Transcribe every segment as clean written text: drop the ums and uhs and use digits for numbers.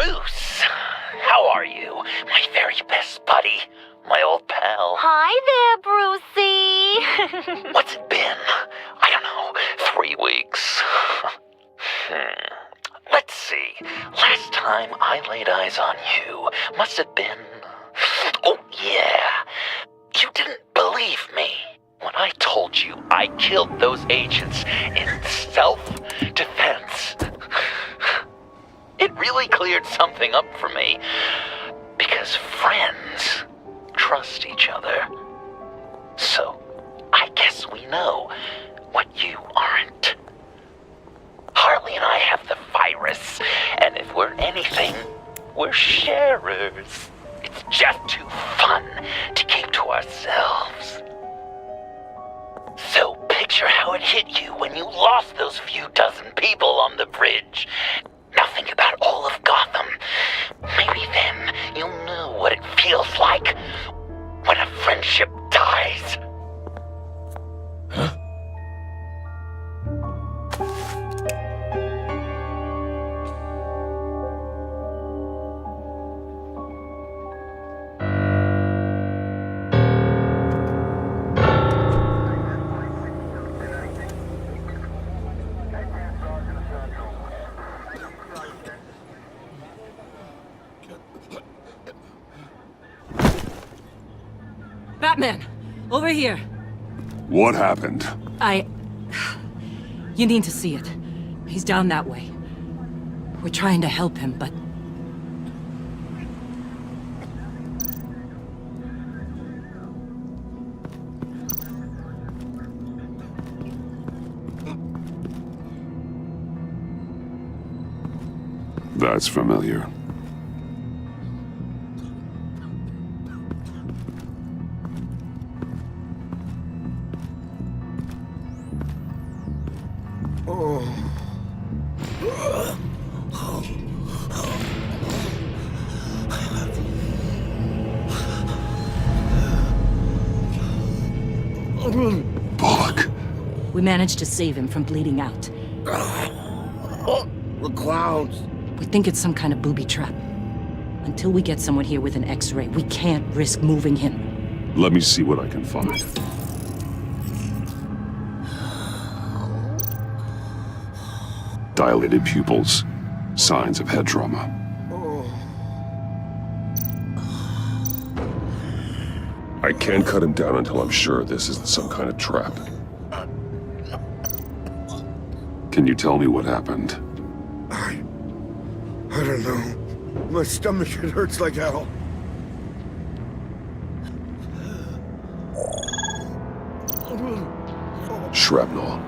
Bruce, how are you? My very best buddy, my old pal. Hi there, Brucey. What's it been? I don't know, 3 weeks. Let's see. Last time I laid eyes on you must have been... Oh, yeah. You didn't believe me when I told you I killed those agents in self-defense. It really cleared something up for me, because friends trust each other. So, I guess we know what you aren't. Harley and I have the virus, and if we're anything, we're sharers. It's just too fun to keep to ourselves. So picture how it hit you when you lost those few dozen people on the bridge. Now think about all of Gotham. Maybe then you'll know what it feels like when a friendship dies. Huh? Batman! Over here! What happened? You need to see it. He's down that way. We're trying to help him, but... That's familiar. Bullock. We managed to save him from bleeding out. The clowns. We think it's some kind of booby trap. Until we get someone here with an X-ray, we can't risk moving him. Let me see what I can find. Dilated pupils. Signs of head trauma. I can't cut him down until I'm sure this isn't some kind of trap. Can you tell me what happened? I don't know. My stomach, it hurts like hell. Shrapnel.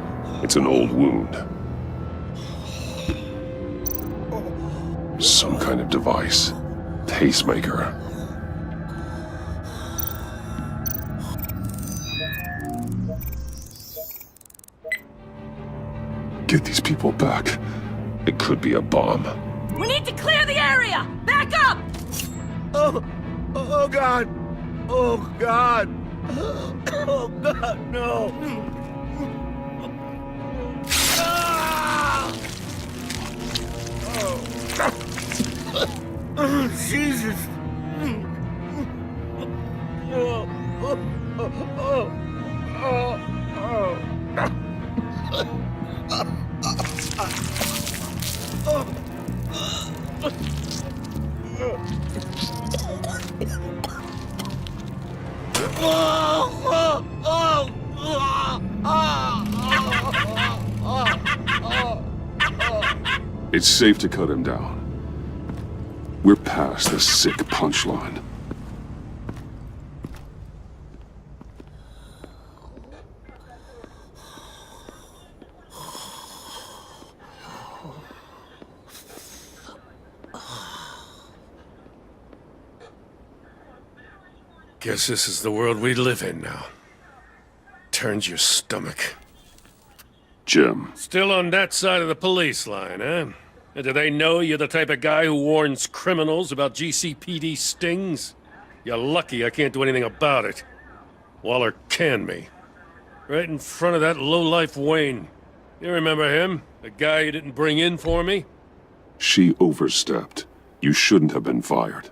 It's an old wound. Some kind of device. Pacemaker. Get these people back. It could be a bomb. We need to clear the area! Back up! Oh God! Oh God! Oh God, no! Ah! Oh, Jesus! It's safe to cut him down. We're past the sick punchline. Guess this is the world we live in now. Turns your stomach. Jim. Still on that side of the police line, eh? And do they know you're the type of guy who warns criminals about GCPD stings? You're lucky I can't do anything about it. Waller canned me. Right in front of that lowlife Wayne. You remember him? The guy you didn't bring in for me? She overstepped. You shouldn't have been fired.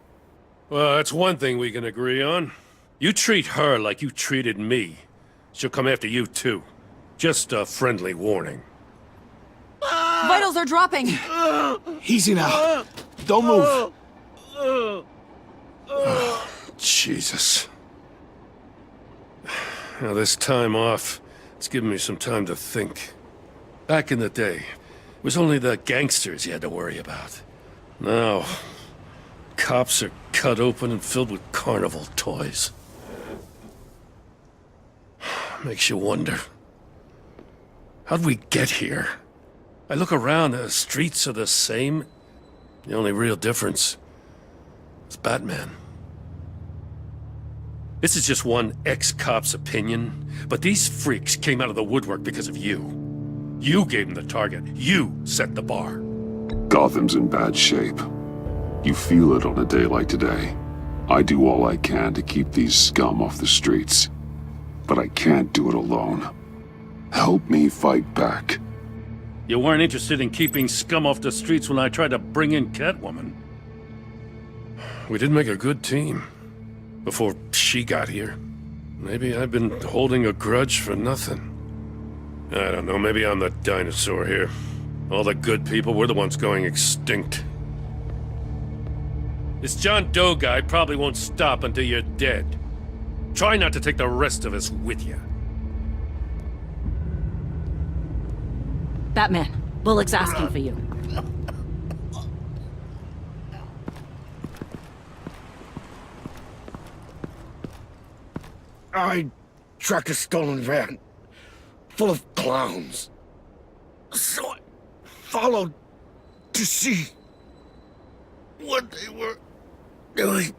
Well, that's one thing we can agree on. You treat her like you treated me. She'll come after you, too. Just a friendly warning. Vitals are dropping! Easy now. Don't move. Jesus. Now, this time off, it's given me some time to think. Back in the day, it was only the gangsters you had to worry about. Now, cops are cut open and filled with carnival toys. Makes you wonder. How'd we get here? I look around, the streets are the same. The only real difference is Batman. This is just one ex-cop's opinion, but these freaks came out of the woodwork because of you. You gave them the target. You set the bar. Gotham's in bad shape. You feel it on a day like today. I do all I can to keep these scum off the streets, but I can't do it alone. Help me fight back. You weren't interested in keeping scum off the streets when I tried to bring in Catwoman. We did make a good team. Before she got here. Maybe I've been holding a grudge for nothing. I don't know, maybe I'm the dinosaur here. All the good people, we're the ones going extinct. This John Doe guy probably won't stop until you're dead. Try not to take the rest of us with you. Batman, Bullock's asking for you. I tracked a stolen van full of clowns. So I followed to see what they were doing.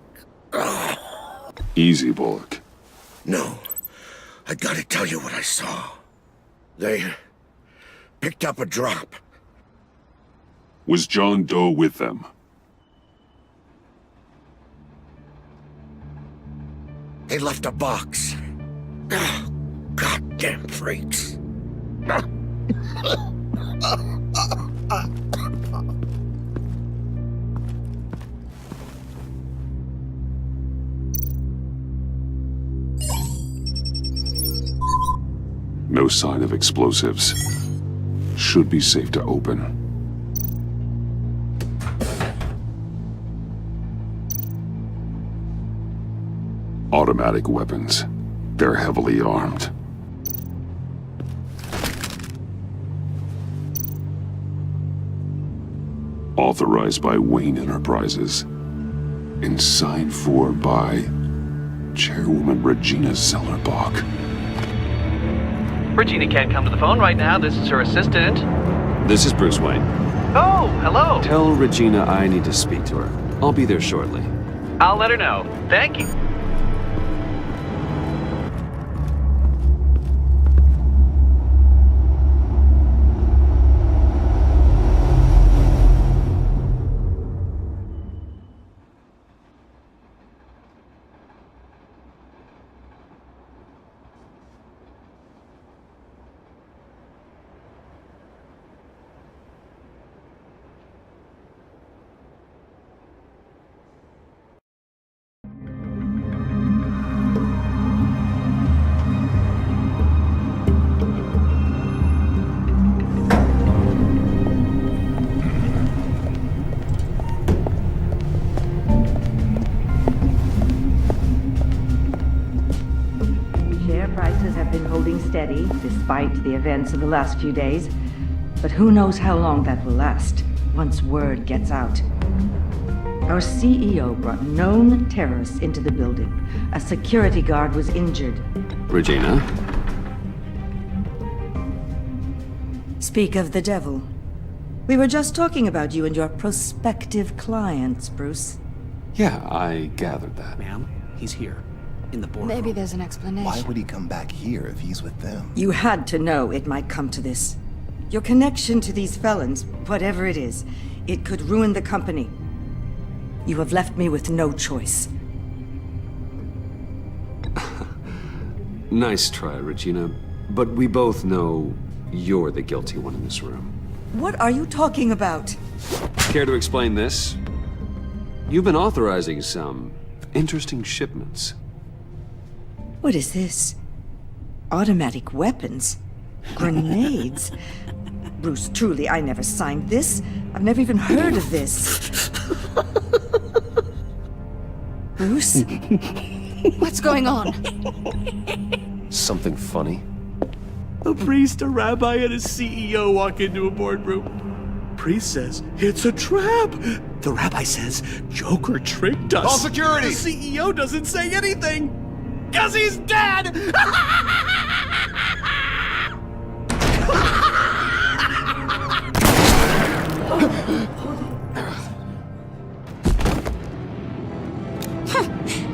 Easy, Bullock. No, I gotta tell you what I saw. They picked up a drop. Was John Doe with them? They left a box. Goddamn freaks. No sign of explosives. Should be safe to open. Automatic weapons. They're heavily armed. Authorized by Wayne Enterprises. And signed for by Chairwoman Regina Zellerbach. Regina can't come to the phone right now. This is her assistant. This is Bruce Wayne. Oh, hello. Tell Regina I need to speak to her. I'll be there shortly. I'll let her know. Thank you. Steady, despite the events of the last few days. But who knows how long that will last, once word gets out. Our CEO brought known terrorists into the building. A security guard was injured. Regina? Speak of the devil. We were just talking about you and your prospective clients, Bruce. Yeah, I gathered that. Ma'am, he's here. In the boardroom. Maybe there's an explanation. Why would he come back here if he's with them? You had to know it might come to this. Your connection to these felons, whatever it is, it could ruin the company. You have left me with no choice. Nice try, Regina. But we both know you're the guilty one in this room. What are you talking about? Care to explain this? You've been authorizing some interesting shipments. What is this? Automatic weapons? Grenades? Bruce, truly, I never signed this. I've never even heard of this. Bruce? What's going on? Something funny? A priest, a rabbi, and a CEO walk into a boardroom. Priest says, it's a trap. The rabbi says, Joker tricked us. Call security! The CEO doesn't say anything, 'cause he's dead!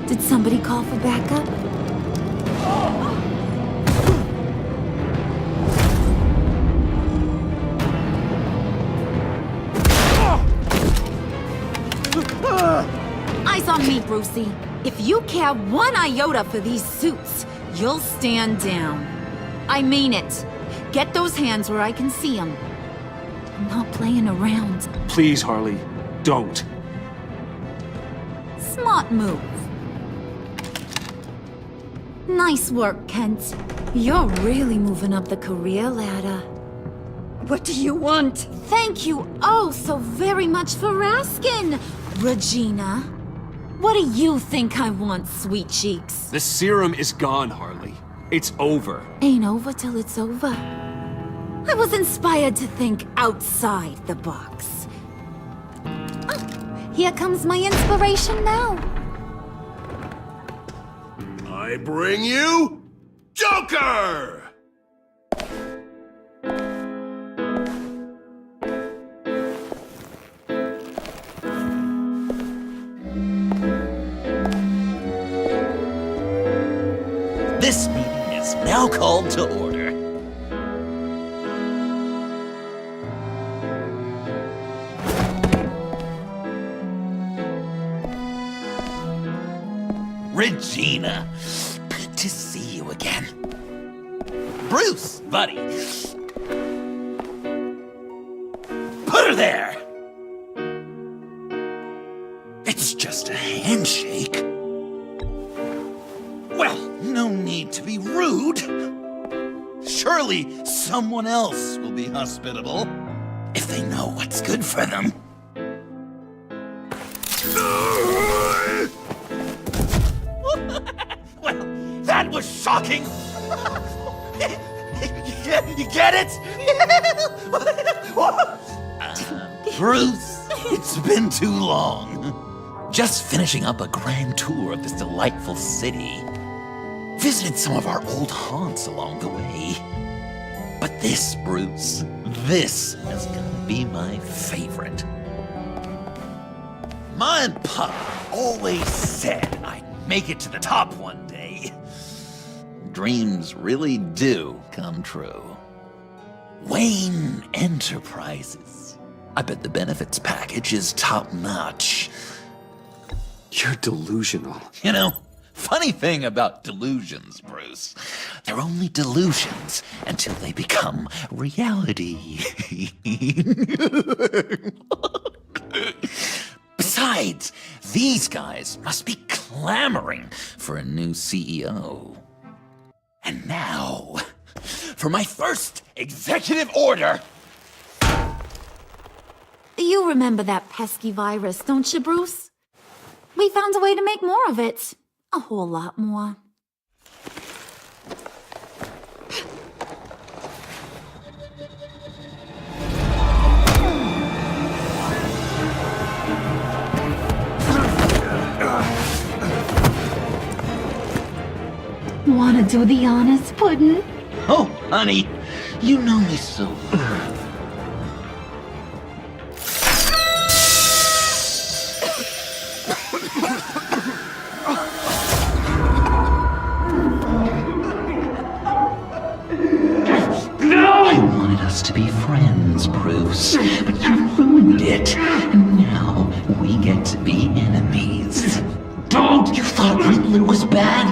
Did somebody call for backup? Eyes on me, Brucey. If you care one iota for these suits, you'll stand down. I mean it. Get those hands where I can see them. I'm not playing around. Please, Harley, don't. Smart move. Nice work, Kent. You're really moving up the career ladder. What do you want? Thank you oh so very much for asking, Regina. What do you think I want, sweet cheeks? The serum is gone, Harley. It's over. Ain't over till it's over. I was inspired to think outside the box. Oh, here comes my inspiration now. I bring you Joker! This meeting is now called to order. Regina, good to see you again. Bruce, buddy. Put her there. It's just a handshake. Well, no need to be rude. Surely someone else will be hospitable if they know what's good for them. Well, that was shocking. You get it? Bruce, it's been too long. Just finishing up a grand tour of this delightful city. Visited some of our old haunts along the way. But this, Bruce, this is gonna be my favorite. Ma and Pop always said I'd make it to the top one day. Dreams really do come true. Wayne Enterprises. I bet the benefits package is top-notch. You're delusional. You know, funny thing about delusions, Bruce. They're only delusions until they become reality. Besides, these guys must be clamoring for a new CEO. And now, for my first executive order. You remember that pesky virus, don't you, Bruce? We found a way to make more of it. A whole lot more. Wanna do the honors, Puddin'? Oh, honey, you know me so well. I wanted us to be friends, Bruce, but you ruined it. And now we get to be enemies. Don't! You thought Riddler was bad?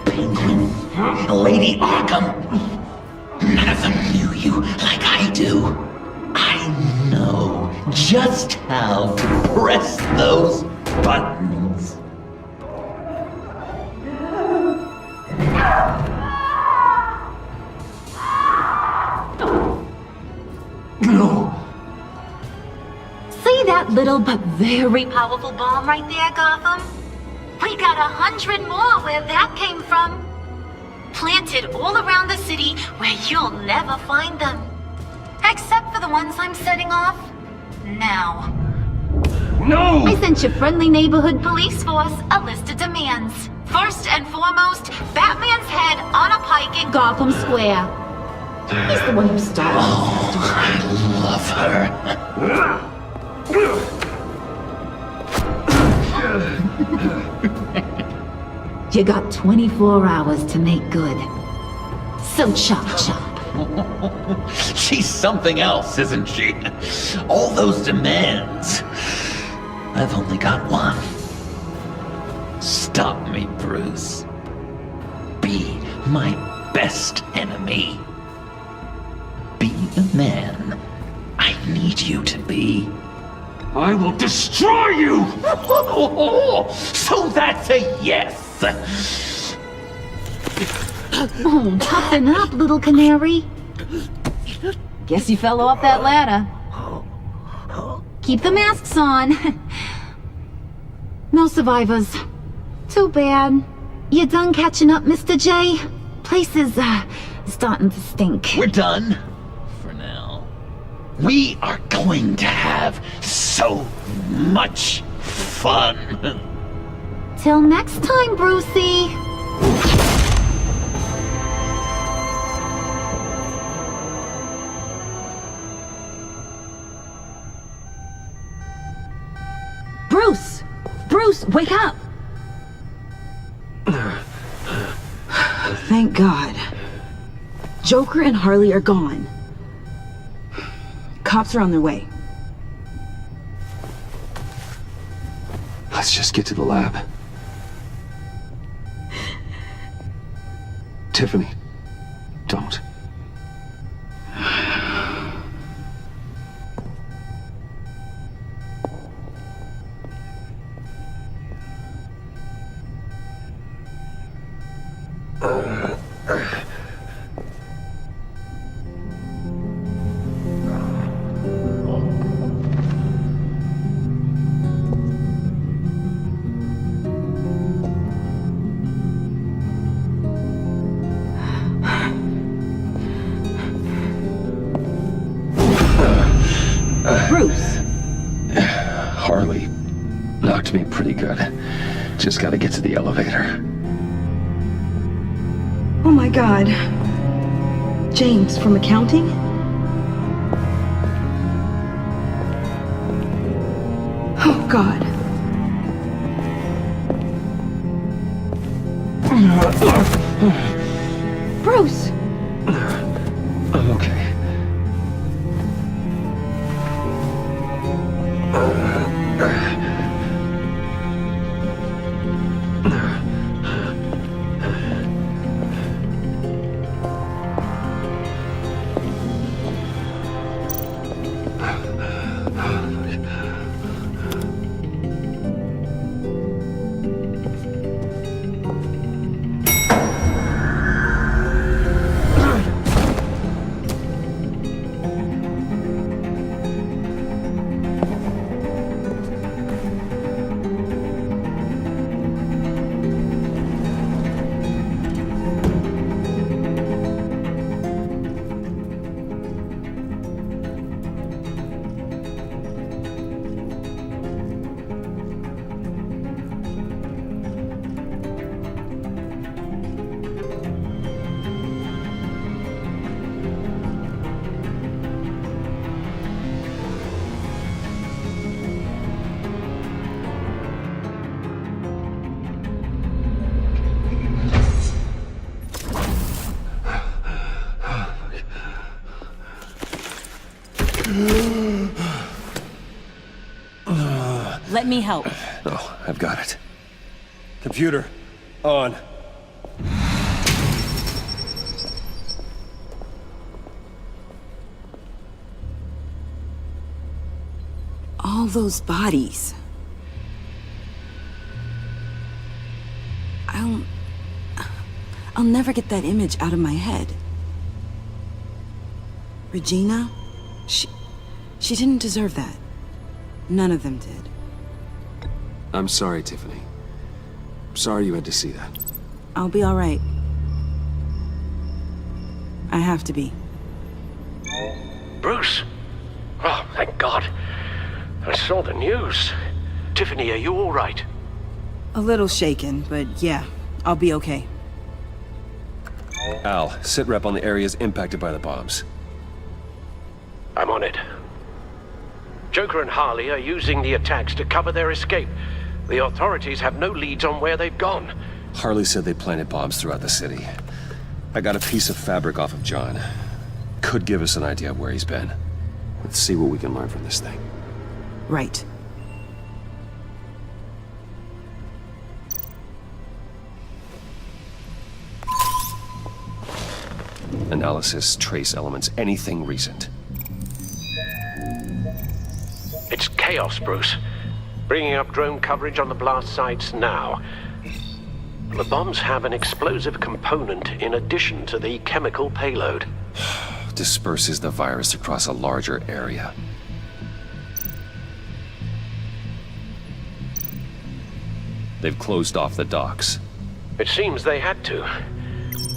Penguin, Lady Arkham. None of them knew you like I do. I know just how to press those buttons. No. See that little but very powerful bomb right there, Gotham? We got 100 more where that came from. Planted all around the city where you'll never find them. Except for the ones I'm setting off now. No! I sent your friendly neighborhood police force a list of demands. First and foremost, Batman's head on a pike in Gotham Square. He's the one who started this. I love her. You got 24 hours to make good. So chop chop. She's something else, isn't she? All those demands. I've only got one. Stop me, Bruce. Be my best enemy. Be the man I need you to be. I will destroy you! So that's a yes! Oh, toughen up, little canary. Guess you fell off that ladder. Keep the masks on. No survivors. Too bad. You done catching up, Mr. J? Place is, starting to stink. We're done. For now. We are going to have so much fun. Till next time, Brucey. Bruce! Bruce, wake up! Thank God. Joker and Harley are gone. Cops are on their way. Let's just get to the lab. Tiffany, don't. Bruce! Harley knocked me pretty good. Just gotta get to the elevator. Oh my God. James, from accounting? Oh God. Bruce! I'm okay. Let me help. Oh, I've got it. Computer, on. All those bodies. I'll never get that image out of my head. Regina? She didn't deserve that. None of them did. I'm sorry, Tiffany. Sorry you had to see that. I'll be all right. I have to be. Bruce! Oh, thank God. I saw the news. Tiffany, are you all right? A little shaken, but yeah, I'll be okay. Al, sit rep on the areas impacted by the bombs. I'm on it. Joker and Harley are using the attacks to cover their escape. The authorities have no leads on where they've gone. Harley said they planted bombs throughout the city. I got a piece of fabric off of John. Could give us an idea of where he's been. Let's see what we can learn from this thing. Right. Analysis, trace elements, anything recent. It's chaos, Bruce. Bringing up drone coverage on the blast sites now. The bombs have an explosive component in addition to the chemical payload. Disperses the virus across a larger area. They've closed off the docks. It seems they had to.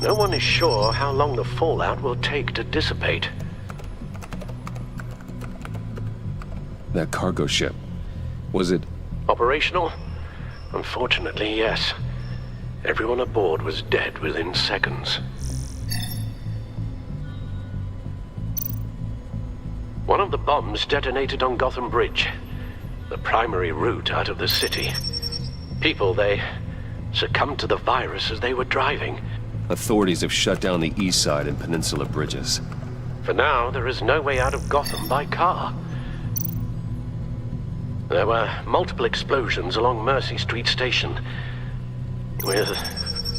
No one is sure how long the fallout will take to dissipate. That cargo ship, was it... Operational? Unfortunately, yes. Everyone aboard was dead within seconds. One of the bombs detonated on Gotham Bridge, the primary route out of the city. People, they succumbed to the virus as they were driving. Authorities have shut down the east side and peninsula bridges. For now, there is no way out of Gotham by car. There were multiple explosions along Mercy Street Station, with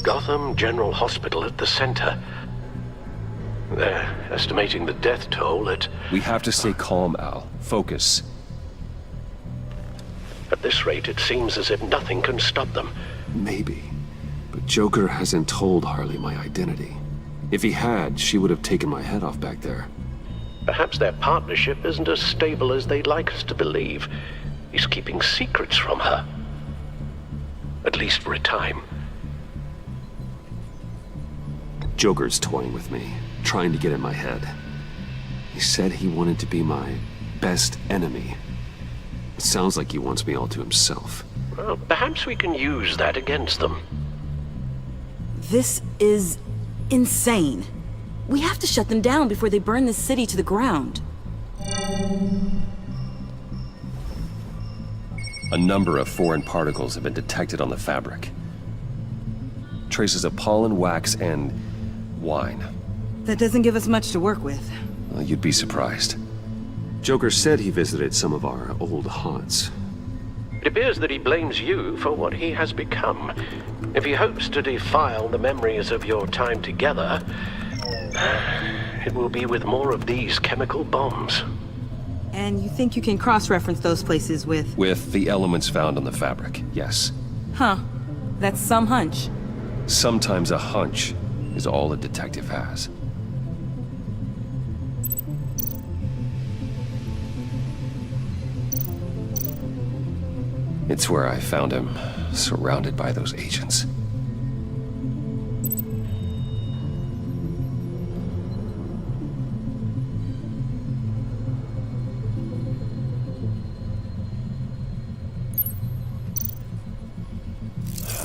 Gotham General Hospital at the center. They're estimating the death toll at... We have to stay calm, Al. Focus. At this rate, it seems as if nothing can stop them. Maybe. But Joker hasn't told Harley my identity. If he had, she would have taken my head off back there. Perhaps their partnership isn't as stable as they'd like us to believe. He's keeping secrets from her. At least for a time. Joker's toying with me, trying to get in my head. He said he wanted to be my best enemy. It sounds like he wants me all to himself. Well, perhaps we can use that against them. This is insane. We have to shut them down before they burn this city to the ground. A number of foreign particles have been detected on the fabric. Traces of pollen, wax, and wine. That doesn't give us much to work with. Well, you'd be surprised. Joker said he visited some of our old haunts. It appears that he blames you for what he has become. If he hopes to defile the memories of your time together, it will be with more of these chemical bombs. And you think you can cross-reference those places with... With the elements found on the fabric, yes. Huh. That's some hunch. Sometimes a hunch is all a detective has. It's where I found him, surrounded by those agents.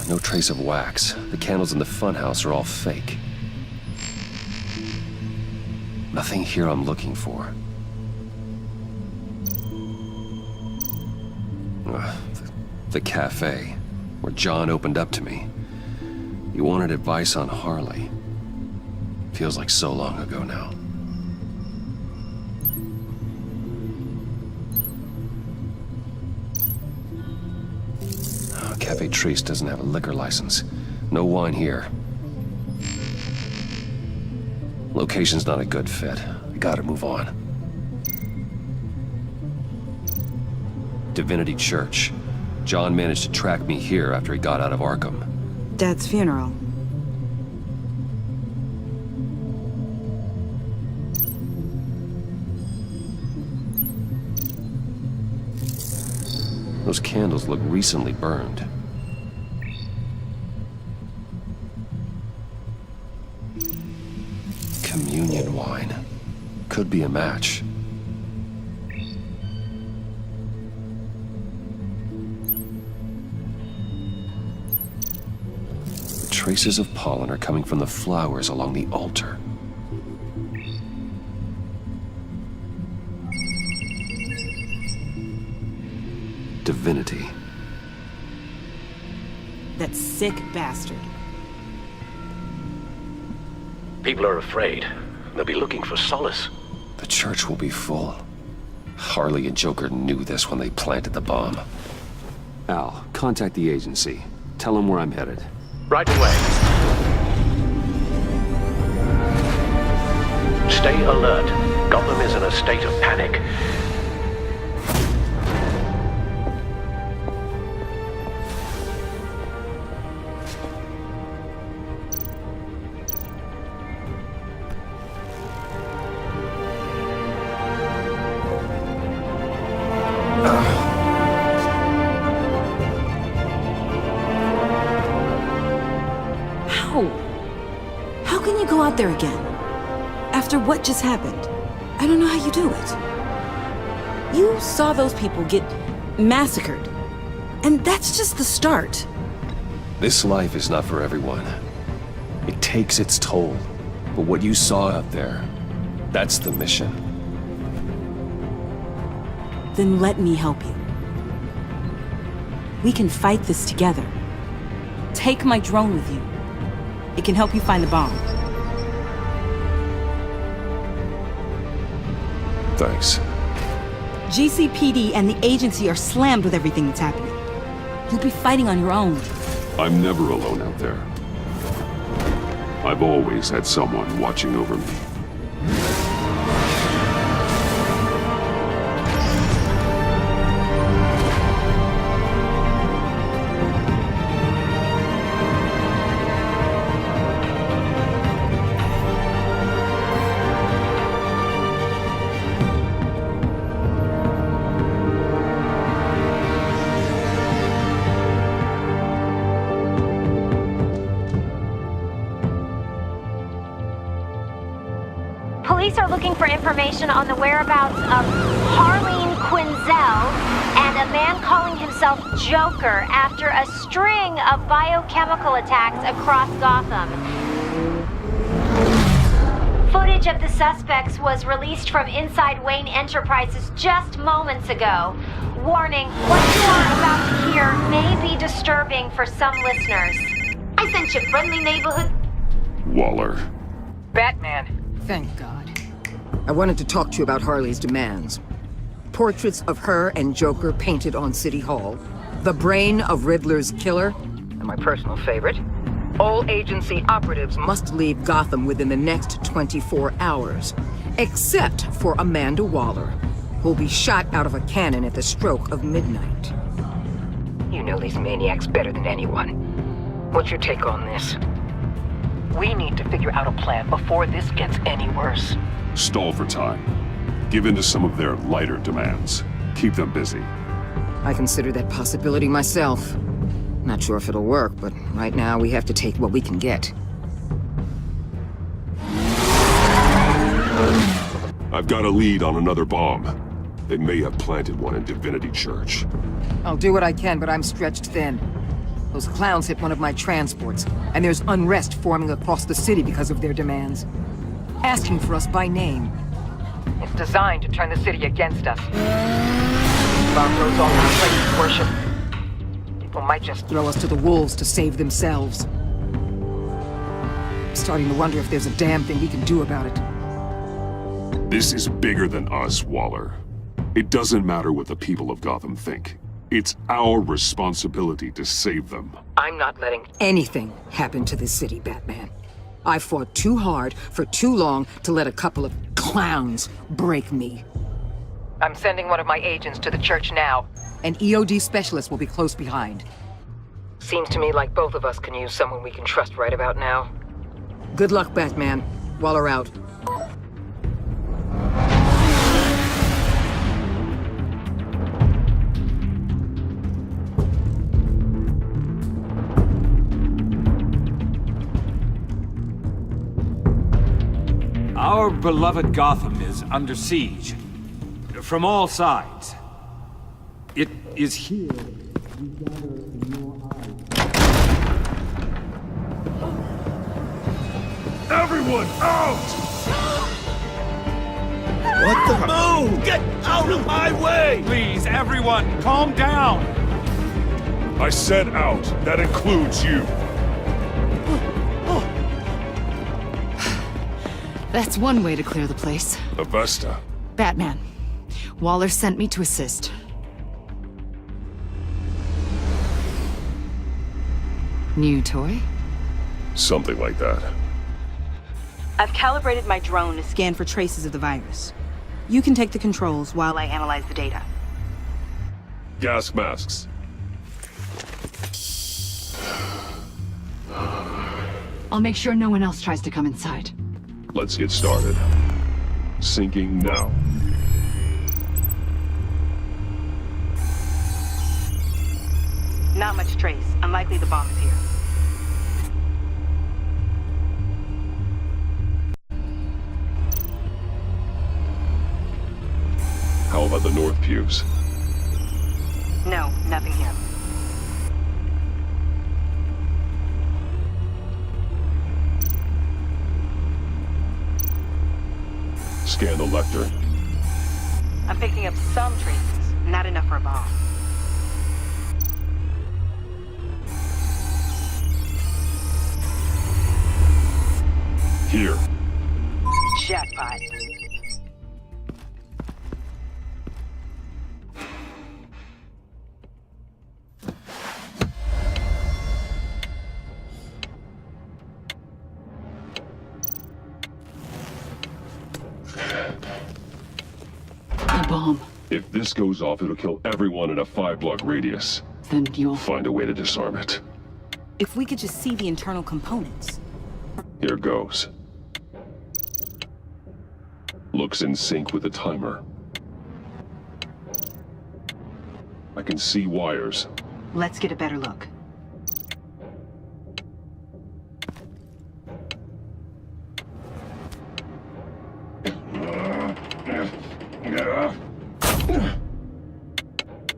No trace of wax. The candles in the funhouse are all fake. Nothing here I'm looking for. The cafe, where John opened up to me. He wanted advice on Harley. Feels like so long ago now. Cafe Trace doesn't have a liquor license. No wine here. Location's not a good fit. I gotta move on. Divinity Church. John managed to track me here after he got out of Arkham. Dad's funeral. Those candles look recently burned. Communion wine. Could be a match. Traces of pollen are coming from the flowers along the altar. Divinity. That sick bastard. People are afraid. They'll be looking for solace. The church will be full. Harley and Joker knew this when they planted the bomb. Al, contact the agency. Tell them where I'm headed. Right away. Stay alert. Gotham is in a state of panic. How can you go out there again? After what just happened? I don't know how you do it. You saw those people get massacred. And that's just the start. This life is not for everyone. It takes its toll. But what you saw out there, that's the mission. Then let me help you. We can fight this together. Take my drone with you. It can help you find the bomb. Thanks. GCPD and the agency are slammed with everything that's happening. You'll be fighting on your own. I'm never alone out there. I've always had someone watching over me. Police are looking for information on the whereabouts of Harleen Quinzel and a man calling himself Joker after a string of biochemical attacks across Gotham. Footage of the suspects was released from inside Wayne Enterprises just moments ago. Warning, what you are about to hear may be disturbing for some listeners. I sent you friendly neighborhood... Waller. Batman. Thank God. I wanted to talk to you about Harley's demands. Portraits of her and Joker painted on City Hall. The brain of Riddler's killer. And my personal favorite. All agency operatives must leave Gotham within the next 24 hours. Except for Amanda Waller, who'll be shot out of a cannon at the stroke of midnight. You know these maniacs better than anyone. What's your take on this? We need to figure out a plan before this gets any worse. Stall for time. Give in to some of their lighter demands. Keep them busy. I consider that possibility myself. Not sure if it'll work, but right now we have to take what we can get. I've got a lead on another bomb. They may have planted one in Divinity Church. I'll do what I can, but I'm stretched thin. Those clowns hit one of my transports, and there's unrest forming across the city because of their demands. Asking for us by name. It's designed to turn the city against us. Bomb goes off our place of worship. People might just throw us to the wolves to save themselves. I'm starting to wonder if there's a damn thing we can do about it. This is bigger than us, Waller. It doesn't matter what the people of Gotham think. It's our responsibility to save them. I'm not letting anything happen to this city, Batman. I fought too hard for too long to let a couple of clowns break me. I'm sending one of my agents to the church now. An EOD specialist will be close behind. Seems to me like both of us can use someone we can trust right about now. Good luck, Batman. Waller out. Our beloved Gotham is under siege. From all sides. It is here. Everyone out! What the? Move! Get out of my way! Please, everyone, calm down! I said out. That includes you. That's one way to clear the place. Avesta. Batman. Waller sent me to assist. New toy? Something like that. I've calibrated my drone to scan for traces of the virus. You can take the controls while I analyze the data. Gas masks. I'll make sure no one else tries to come inside. Let's get started. Syncing now. Not much trace. Unlikely the bomb is here. How about the north pews? No, nothing here. Scan the lectern. I'm picking up some traces. Not enough for a bomb. Here. Jackpot. Bomb. If this goes off, it'll kill everyone in a 5-block radius. Then you'll find a way to disarm it. If we could just see the internal components. Here goes. Looks in sync with the timer. I can see wires. Let's get a better look.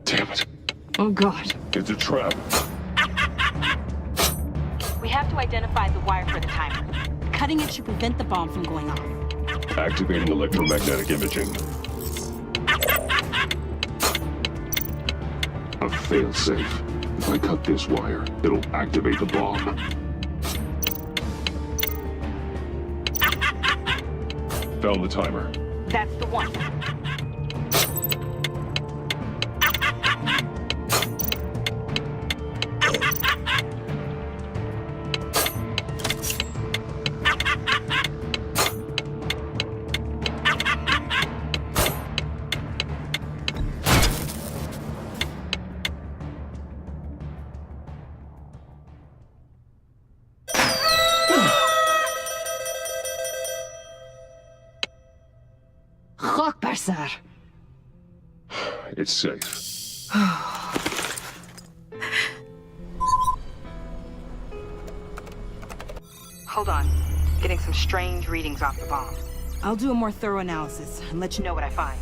Damn it. Oh, God. It's a trap. We have to identify the wire for the timer. Cutting it should prevent the bomb from going off. Activating electromagnetic imaging. A failsafe. If I cut this wire, it'll activate the bomb. Found the timer. That's the one. It's safe. Hold on. Getting some strange readings off the bomb. I'll do a more thorough analysis and let you know what I find.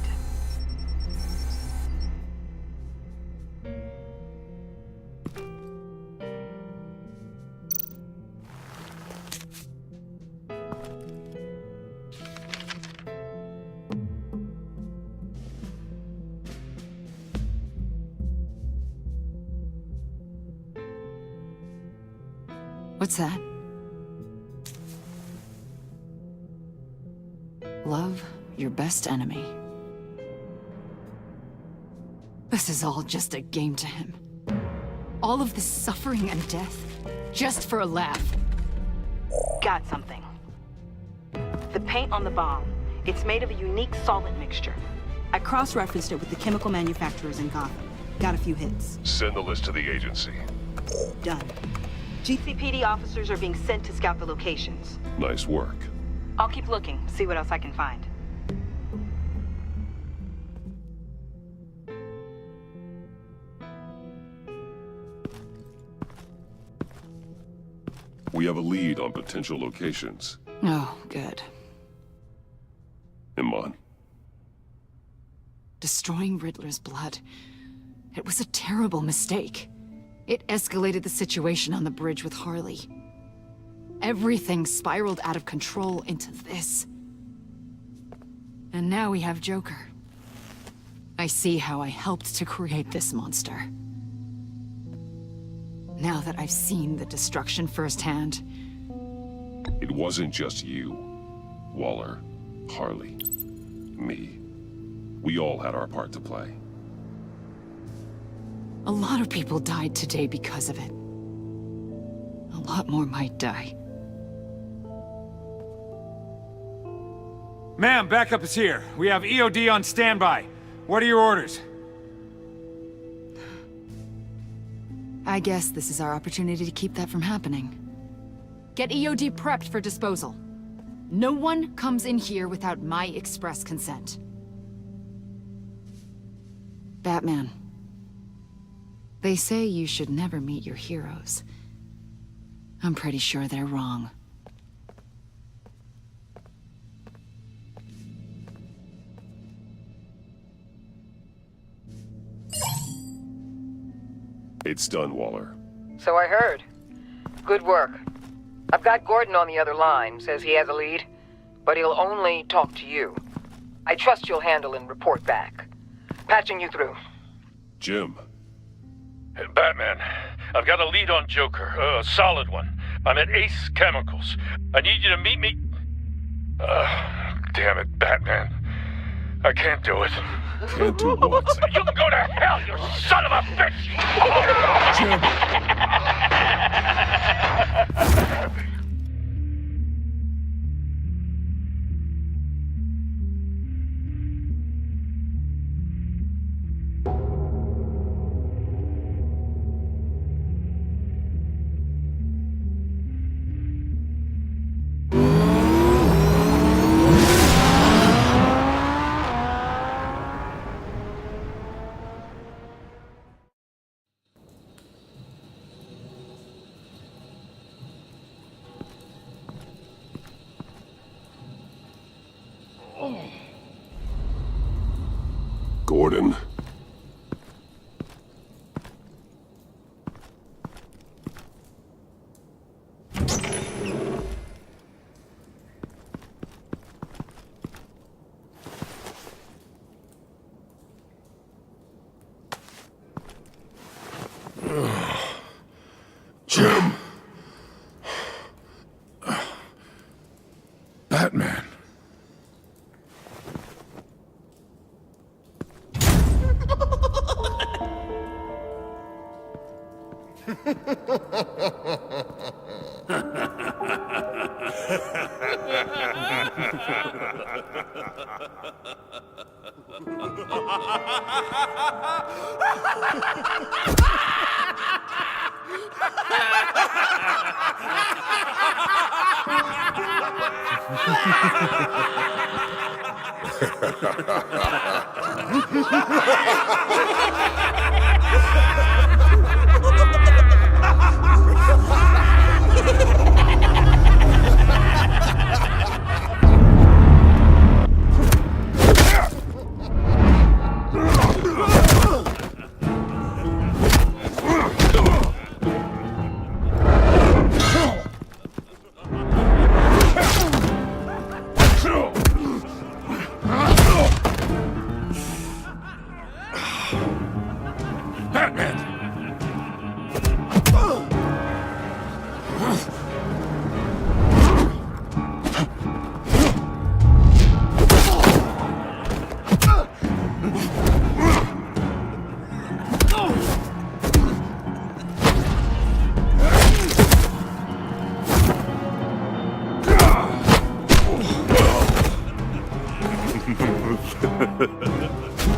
What's that? Love your best enemy. This is all just a game to him. All of this suffering and death, just for a laugh. Got something. The paint on the bomb. It's made of a unique solvent mixture. I cross-referenced it with the chemical manufacturers in Gotham. Got a few hits. Send the list to the agency. Done. GCPD officers are being sent to scout the locations. Nice work. I'll keep looking, see what else I can find. We have a lead on potential locations. Oh, good. Iman. Destroying Riddler's blood. It was a terrible mistake. It escalated the situation on the bridge with Harley. Everything spiraled out of control into this. And now we have Joker. I see how I helped to create this monster. Now that I've seen the destruction firsthand... It wasn't just you, Waller, Harley, me. We all had our part to play. A lot of people died today because of it. A lot more might die. Ma'am, backup is here. We have EOD on standby. What are your orders? I guess this is our opportunity to keep that from happening. Get EOD prepped for disposal. No one comes in here without my express consent. Batman. They say you should never meet your heroes. I'm pretty sure they're wrong. It's done, Waller. So I heard. Good work. I've got Gordon on the other line, says he has a lead, but he'll only talk to you. I trust you'll handle and report back. Patching you through. Jim. Hey, Batman, I've got a lead on Joker, a solid one. I'm at Ace Chemicals. I need you to meet me... damn it, Batman. I can't do it. Can't do what? You can go to hell, you son of a bitch! Gordon. Jim. Batman.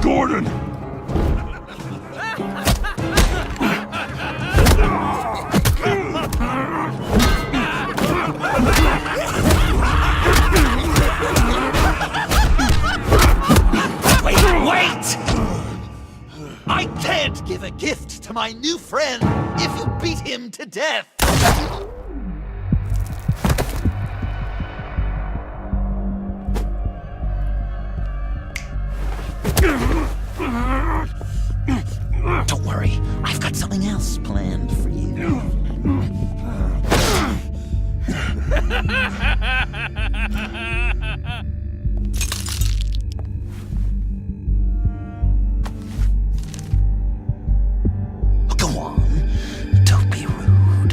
Gordon! my new friend if you beat him to death. Don't worry, I've got something else planned for you. Go on, don't be rude.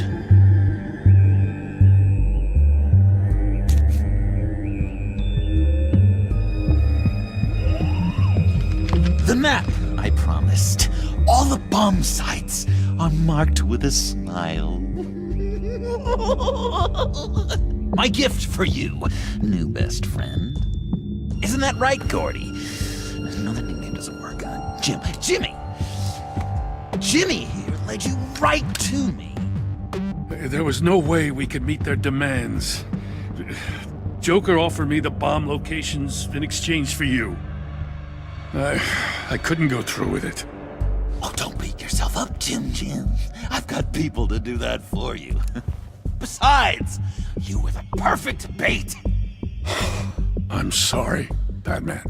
The map I promised. All the bomb sites are marked with a smile. My gift for you, new best friend. Isn't that right, Gordy? No, that nickname doesn't work. Jimmy! Jimmy here led you right to me. There was no way we could meet their demands. Joker offered me the bomb locations in exchange for you. I couldn't go through with it. Oh, don't beat yourself up, Jim. I've got people to do that for you. Besides, you were the perfect bait. I'm sorry, Batman.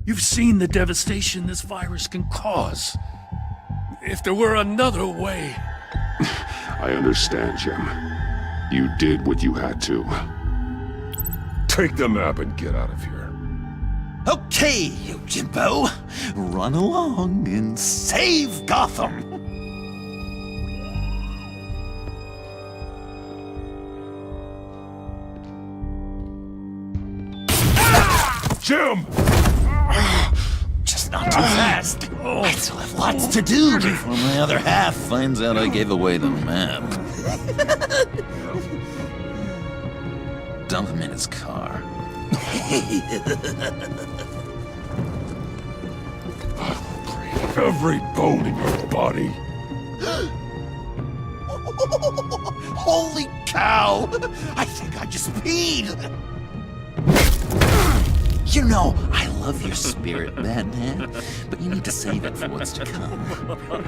You've seen the devastation this virus can cause. If there were another way... I understand, Jim. You did what you had to. Take the map and get out of here. Okay, you Jimbo. Run along and save Gotham. Jim! Just not too fast. I still have lots to do before my other half finds out I gave away the map. Dump him in his car. Every bone in your body. Holy cow! I think I just peed! You know, I love your spirit, Batman, but you need to save it for what's to come.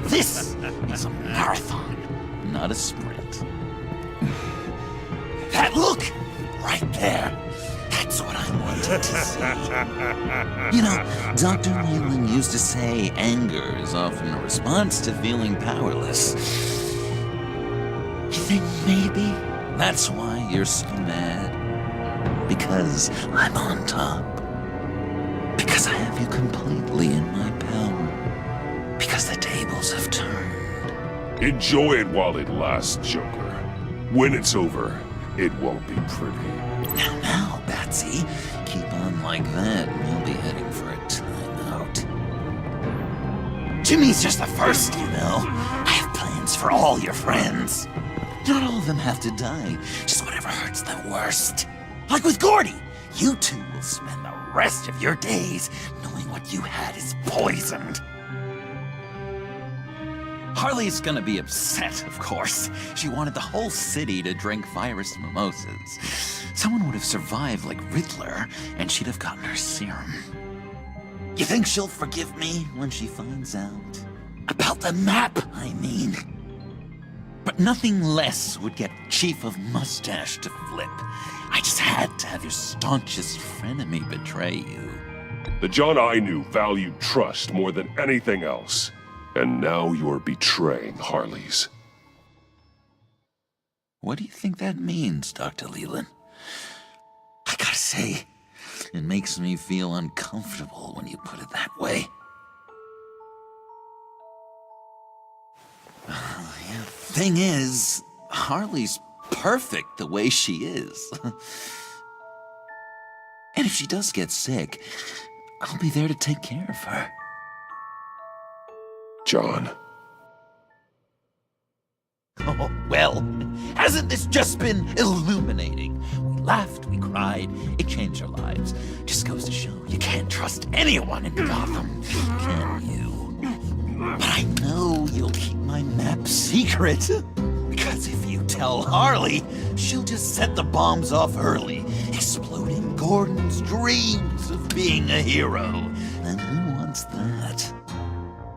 This is a marathon, not a sprint. That look! Right there! That's what I wanted to see. You know, Dr. Leland used to say anger is often a response to feeling powerless. You think maybe that's why you're so mad? Because I'm on top. Because I have you completely in my power. Because the tables have turned. Enjoy it while it lasts, Joker. When it's over, it won't be pretty. Now, Batsy, keep on like that and you'll be heading for a timeout. Jimmy's just the first, you know. I have plans for all your friends. Not all of them have to die, just whatever hurts them worst. Like with Gordy, you two will spend the rest of your days knowing what you had is poisoned. Harley's gonna be upset, of course. She wanted the whole city to drink virus mimosas. Someone would have survived like Riddler, and she'd have gotten her serum. You think she'll forgive me when she finds out? About the map, I mean. But nothing less would get Chief of Mustache to flip. I just had to have your staunchest frenemy betray you. The John I knew valued trust more than anything else. And now you're betraying Harley's. What do you think that means, Dr. Leland? I gotta say, it makes me feel uncomfortable when you put it that way. Thing is, Harley's perfect the way she is. And if she does get sick, I'll be there to take care of her. John. Oh, well, hasn't this just been illuminating? We laughed, we cried, it changed our lives. Just goes to show you can't trust anyone in Gotham, can you? But I know you'll keep my map secret. Because if you tell Harley, she'll just set the bombs off early, exploding Gordon's dreams of being a hero. And who wants that?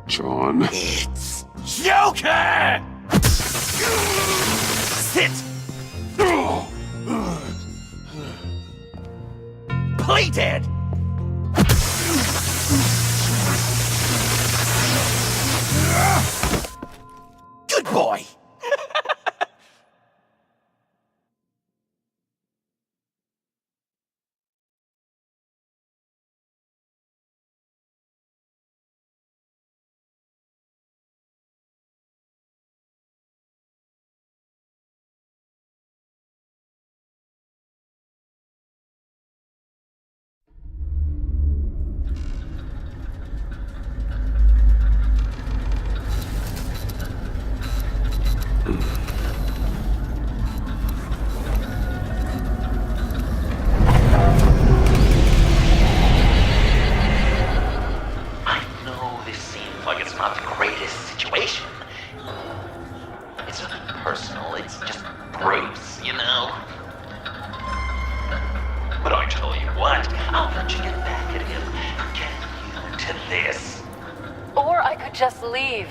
John. It's Joker! Sit! Play dead! Good boy! I know this seems like it's not the greatest situation. It's nothing personal, it's just Bruce, you know? But I tell you what, I'll let you get back at him and get you to this. Or I could just leave.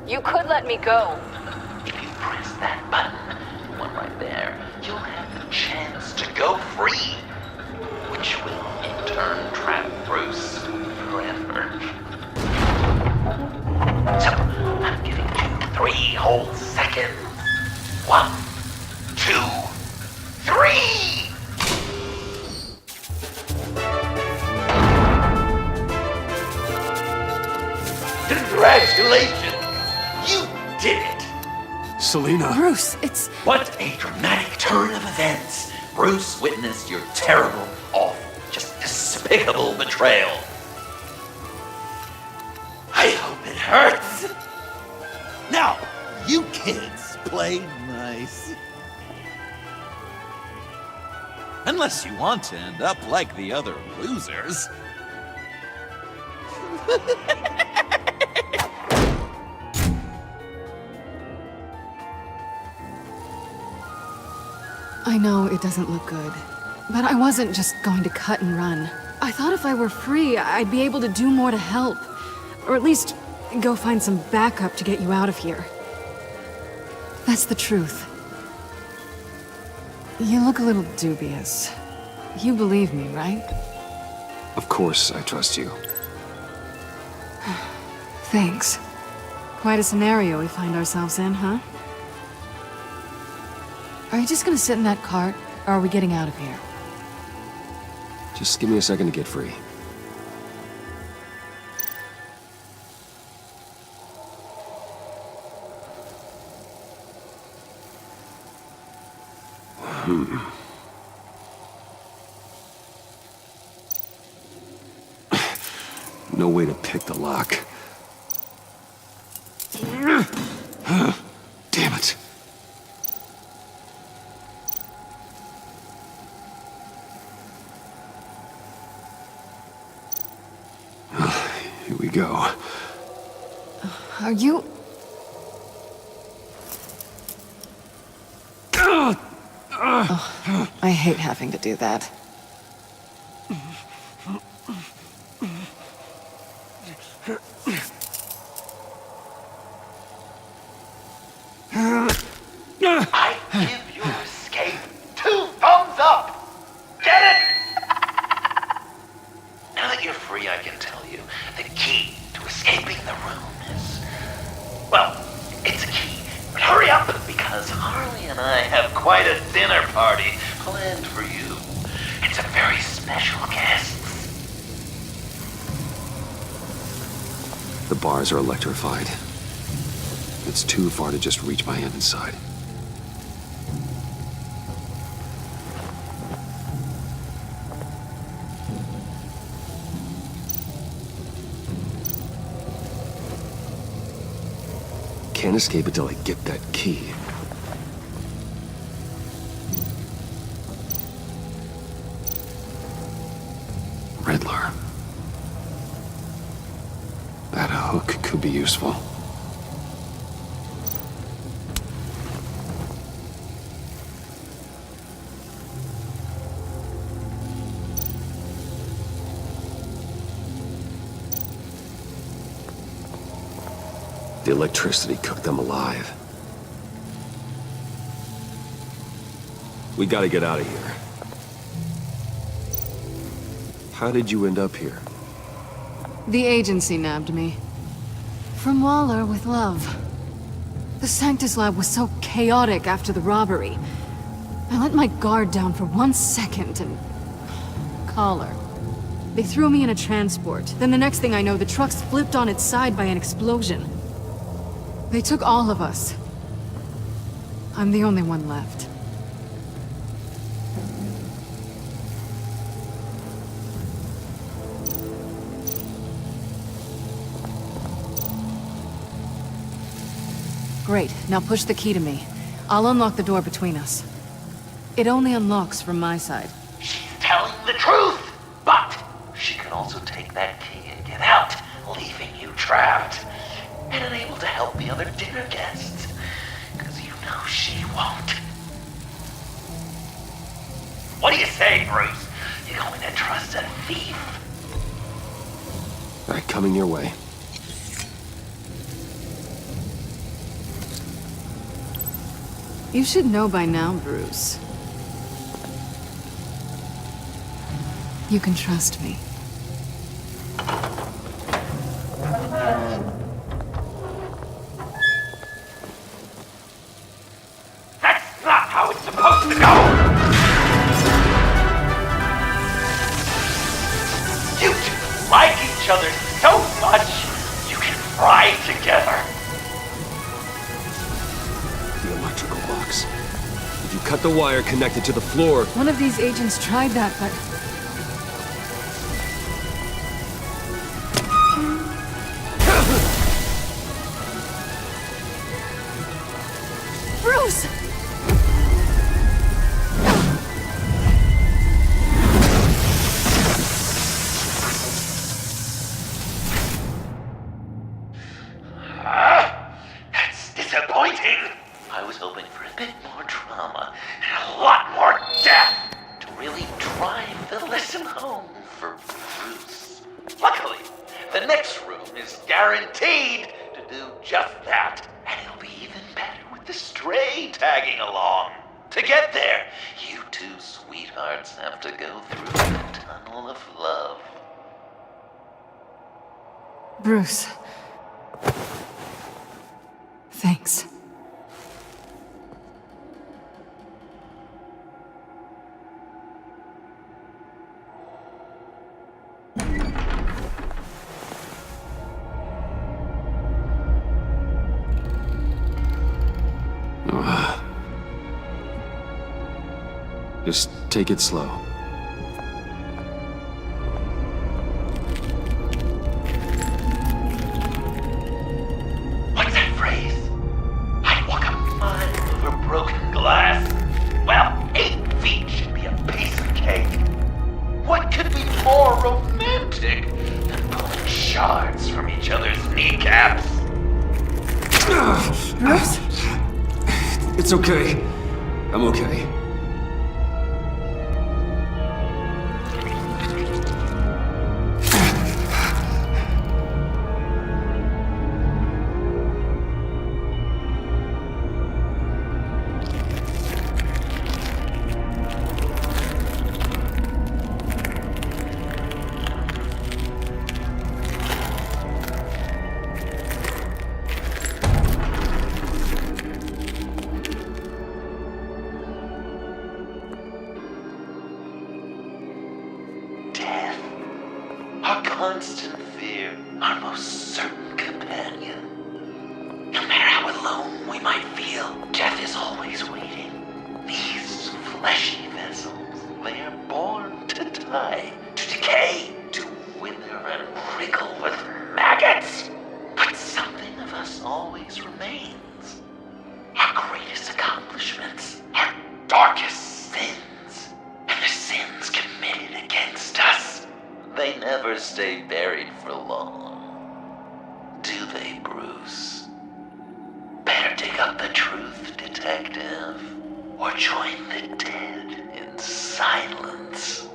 You could let me go. If you press that button, one right there, you'll have the chance to go free, which will in turn trap Bruce forever. So, I'm giving you 3 whole seconds. 1, 2, 3! Congratulations! You did it! Selena. Bruce, it's... What a dramatic turn of events! Bruce witnessed your terrible, awful, just despicable betrayal. I hope it hurts! Now, you kids play nice. Unless you want to end up like the other losers. I know it doesn't look good, but I wasn't just going to cut and run. I thought if I were free, I'd be able to do more to help. Or at least go find some backup to get you out of here. That's the truth. You look a little dubious. You believe me, right? Of course I trust you. Thanks. Quite a scenario we find ourselves in, huh? Are you just gonna sit in that cart, or are we getting out of here? Just give me a second to get free. No way to pick the lock. Damn it. Here we go. Are you... Oh, I hate having to do that. I give your escape 2 thumbs up! Get it? Now that you're free, I can tell you the key to escaping the room is... Well, it's a key, but hurry up, because Harley and I have quite a dinner party planned for you. It's a very special guest. The bars are electrified. It's too far to just reach my hand inside. Can't escape until I get that key. Riddler. That hook could be useful. The electricity cooked them alive. We gotta get out of here. How did you end up here? The agency nabbed me. From Waller with love. The Sanctus lab was so chaotic after the robbery. I let my guard down for 1 second and... Collar. They threw me in a transport. Then the next thing I know, the truck's flipped on its side by an explosion. They took all of us. I'm the only one left. Great. Now push the key to me. I'll unlock the door between us. It only unlocks from my side. She's telling the truth! But she can also take that key and get out, leaving you trapped. And unable to help the other dinner guests. Because you know she won't. What do you say, Bruce? You going to trust a thief? All right, coming your way. You should know by now, Bruce. You can trust me. That's not how it's supposed to go! You two like each other so much, you can fry together. The electrical box. If you cut the wire connected to the floor... One of these agents tried that, but... Bruce! That's disappointing. I was hoping for a bit more drama and a lot more death to really drive the lesson home for Bruce. Luckily, the next room is guaranteed to do just that, and it'll be even better with the stray tagging along. To get there, you two sweethearts have to go through the tunnel of love. Bruce. Thanks. Just take it slow. What's that phrase? I'd walk a mile over broken glass. Well, 8 feet should be a piece of cake. What could be more romantic than pulling shards from each other's kneecaps? Bruce? It's okay. I'm okay. Our constant fear, our most certain companion. No matter how alone we might feel, death is always waiting. These fleshy vessels, they are born to die, to decay, to wither and wriggle with maggots. But something of us always remains. Our greatest accomplishments, our darkest sins, and the sins committed against us. They never stay buried for long. Do they, Bruce? Better dig up the truth, detective, or join the dead in silence.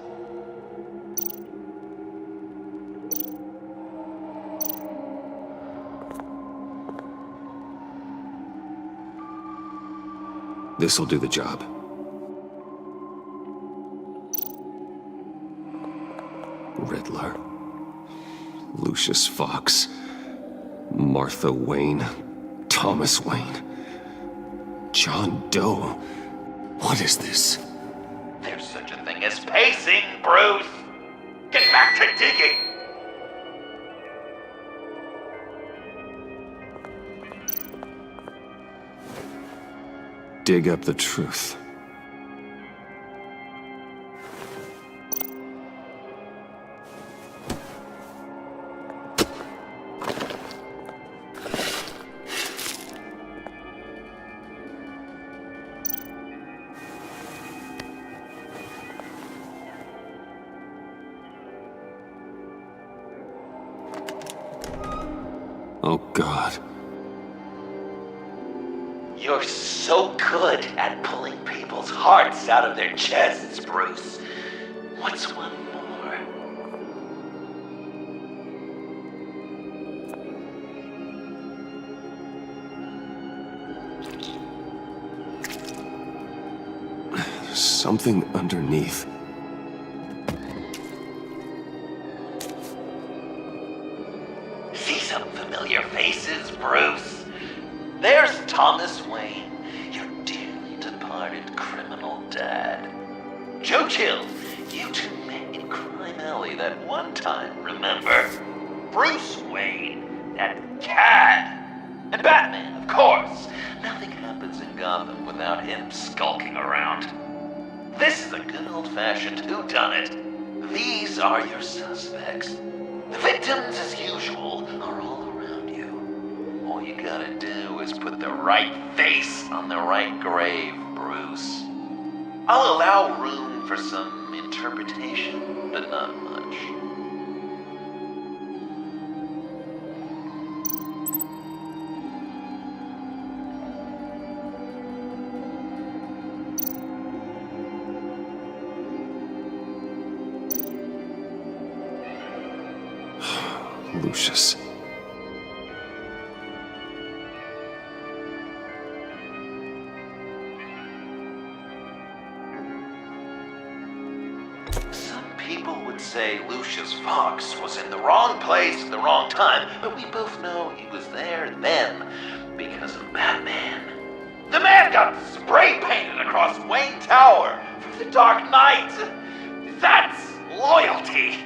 This'll do the job. Riddler. Lucius Fox. Martha Wayne. Thomas Wayne. John Doe. What is this? There's such a thing as pacing, Bruce! Get back to digging! Dig up the truth. Oh, God. You're so good at pulling people's hearts out of their chests, Bruce. What's one more? There's something underneath. See some familiar faces, Bruce? There's Thomas Wayne, your dearly departed criminal dad. Joe Chill, you two met in Crime Alley that one time, remember? Bruce Wayne, that cad. And Batman, of course. Nothing happens in Gotham without him skulking around. This is a good old-fashioned whodunit. These are your suspects. The victims, as usual, are all around you. All you gotta do is put the right face on the right grave, Bruce. I'll allow room for some interpretation, but not much. Lucius. Some people would say Lucius Fox was in the wrong place at the wrong time, but we both know he was there then because of Batman. The man got spray painted across Wayne Tower for the Dark Knight. That's loyalty.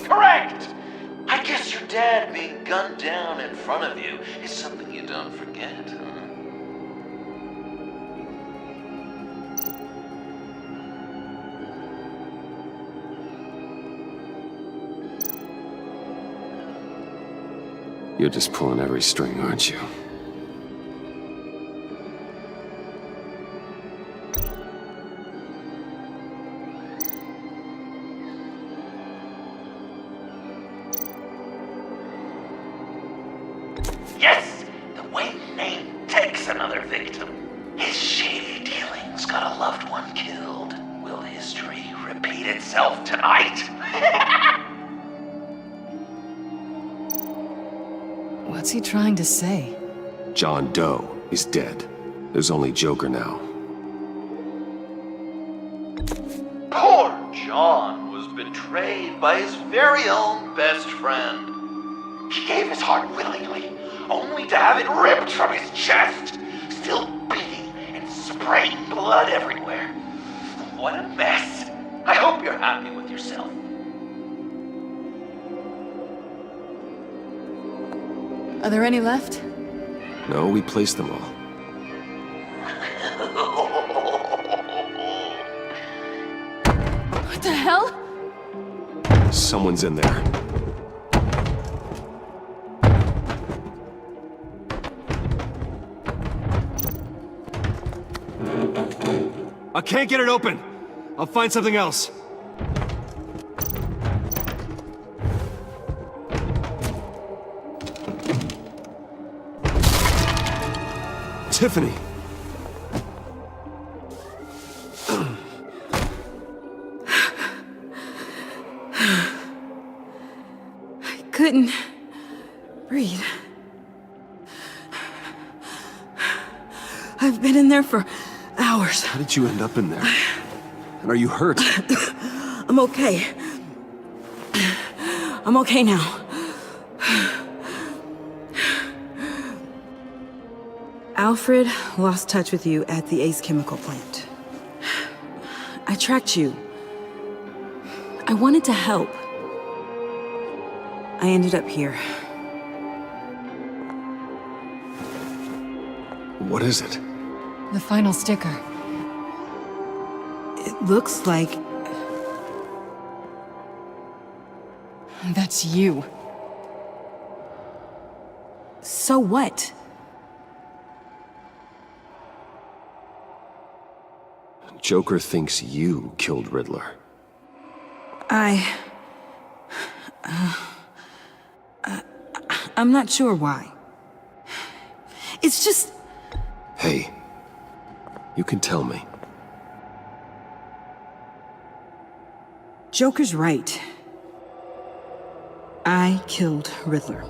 Correct! I guess your dad being gunned down in front of you is something you don't forget, huh? You're just pulling every string, aren't you? Yes! The Wayne name takes another victim. His shady dealings got a loved one killed. Will history repeat itself tonight? What's he trying to say? John Doe is dead. There's only Joker now. Poor John was betrayed by his very own best friend. He gave his heart willingly, only to have it ripped from his chest, still beating and spraying blood everywhere. What a mess. I hope you're happy with yourself. Are there any left? No, we placed them all. What the hell? Someone's in there. I can't get it open. I'll find something else. Tiffany. couldn't breathe. I've been in there for hours. How did you end up in there? And are you hurt? I'm okay. I'm okay now. Alfred lost touch with you at the Ace Chemical plant. I tracked you. I wanted to help. I ended up here. What is it? The final sticker. It looks like... that's you. So what? Joker thinks you killed Riddler. I'm not sure why. It's just... Hey, you can tell me. Joker's right. I killed Riddler.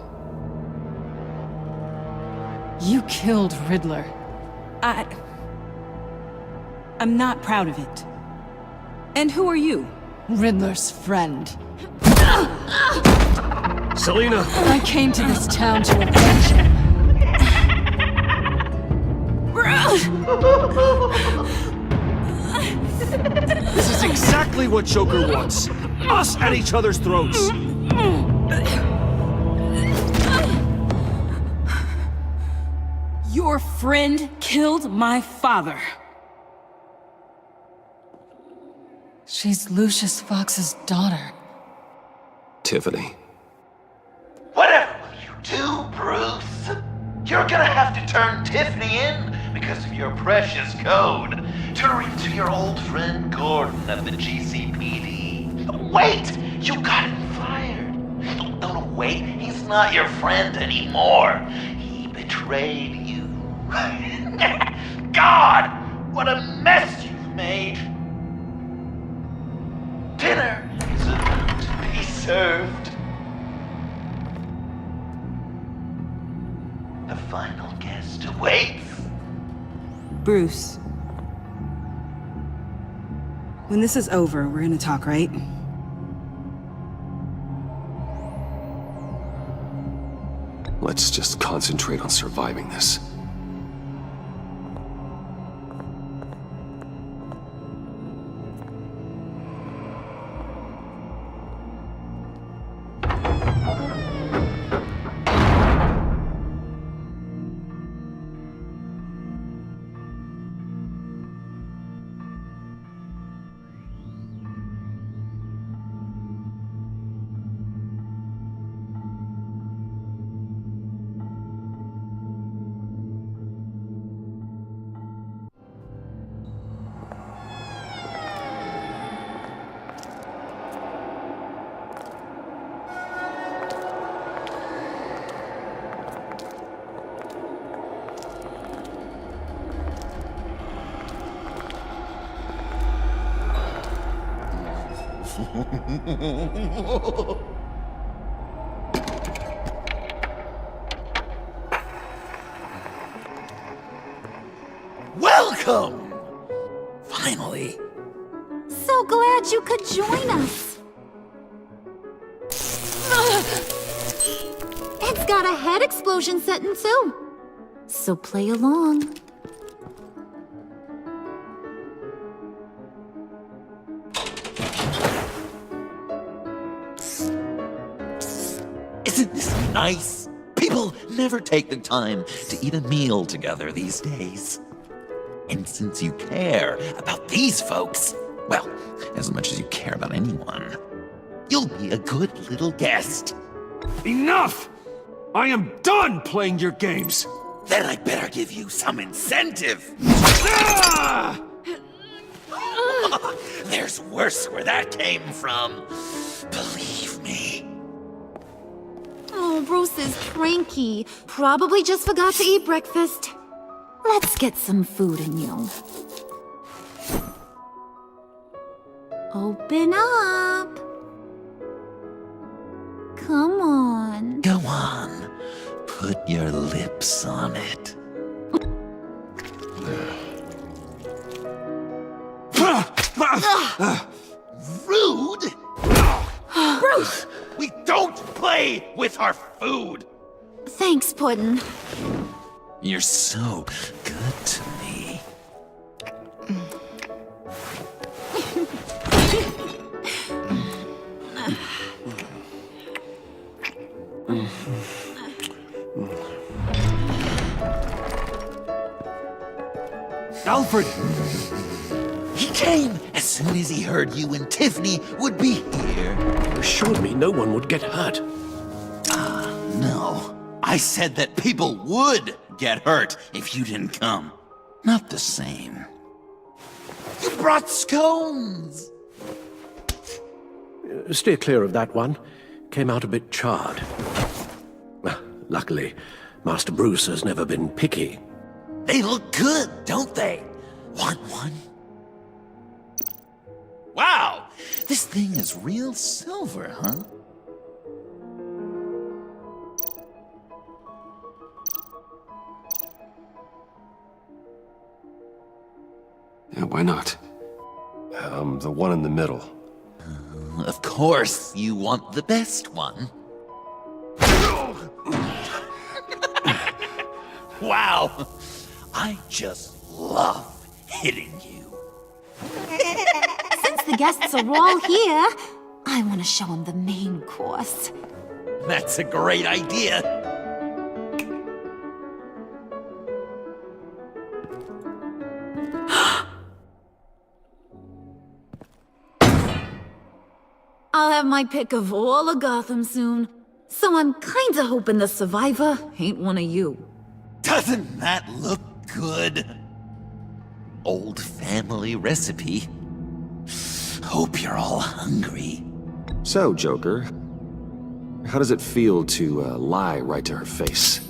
You killed Riddler. I'm not proud of it. And who are you? Riddler's friend. Selina! I came to this town to avenge him. This is exactly what Joker wants. Us at each other's throats. Your friend killed my father. She's Lucius Fox's daughter. Tiffany. Whatever will you do, Bruce? You're gonna have to turn Tiffany in because of your precious code. Turn her into your old friend Gordon at the GCPD. Wait! You got him fired. No, wait. He's not your friend anymore. He betrayed you. God! What a mess you've made! Dinner is about to be served. The final guest awaits. Bruce. When this is over, we're gonna talk, right? Let's just concentrate on surviving this. Welcome! Finally. So glad you could join us. It's got a head explosion setting too. So play along. Isn't this nice? People never take the time to eat a meal together these days. And since you care about these folks, well, as much as you care about anyone, you'll be a good little guest. Enough! I am done playing your games! Then I better give you some incentive. Ah! There's worse where that came from. Believe me. Oh, Bruce is cranky. Probably just forgot to eat breakfast. Let's get some food in you. Open up. Come on. on. Put your lips on it. Rude! Bruce! We don't play with our food! Thanks, Puddin'. You're so good to me. Alfred! He came as soon as he heard you and Tiffany would be here. You assured me no one would get hurt. No. I said that people would get hurt if you didn't come. Not the same. You brought scones! Steer clear of that one. Came out a bit charred. Luckily, Master Bruce has never been picky. They look good, don't they? Want one? Wow! This thing is real silver, huh? Yeah, why not? The one in the middle. Of course, you want the best one. Wow! I just love hitting you. Since the guests are all here, I want to show them the main course. That's a great idea. I'll have my pick of all of Gotham soon, so I'm kinda hoping the survivor ain't one of you. Doesn't that look good? Old family recipe. Hope you're all hungry. So, Joker, how does it feel to lie right to her face?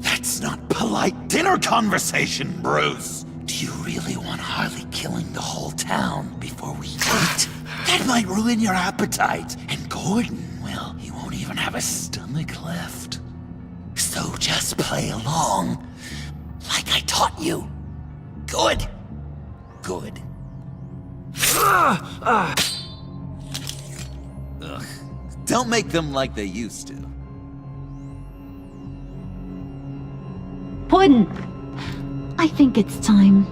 That's not polite dinner conversation, Bruce. Do you really want Harley killing the whole town before we eat? That might ruin your appetite. And Gordon, well, he won't even have a stomach left. So just play along, like I taught you. Good. Good. Ugh. Don't make them like they used to. Puddin', I think it's time.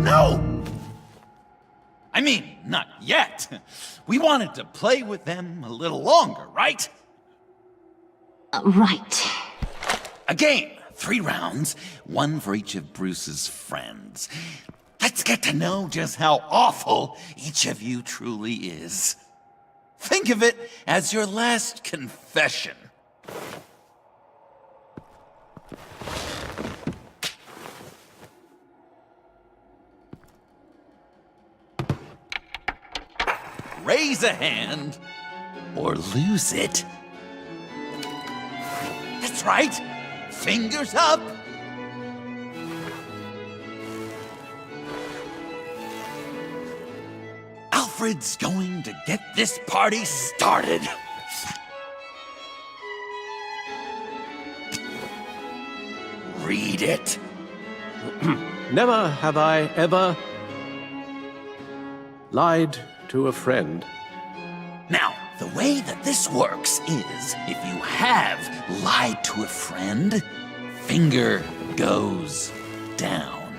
No! I mean, not yet. We wanted to play with them a little longer, right? Right. A game, 3 rounds, 1 for each of Bruce's friends. Let's get to know just how awful each of you truly is. Think of it as your last confession. Raise a hand, or lose it. That's right. Fingers up. Alfred's going to get this party started. Read it. Never have I ever lied to a friend. Now, the way that this works is, if you have lied to a friend, finger goes down.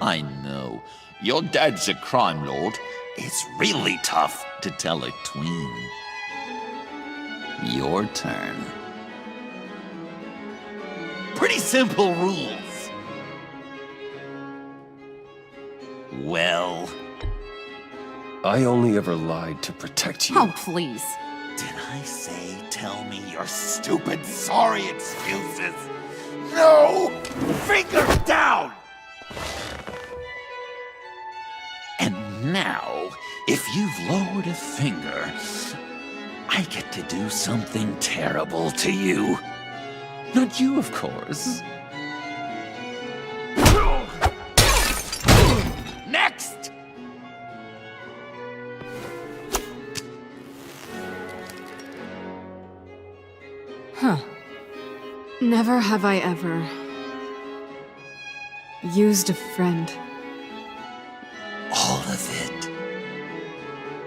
I know, your dad's a crime lord. It's really tough to tell a tween. Your turn. Pretty simple rules. Well, I only ever lied to protect you. Oh, please. did I say tell me your stupid sorry excuses? No! Finger down! And now, if you've lowered a finger, I get to do something terrible to you. Not you, of course. Next! Huh. Never have I ever used a friend. All of it.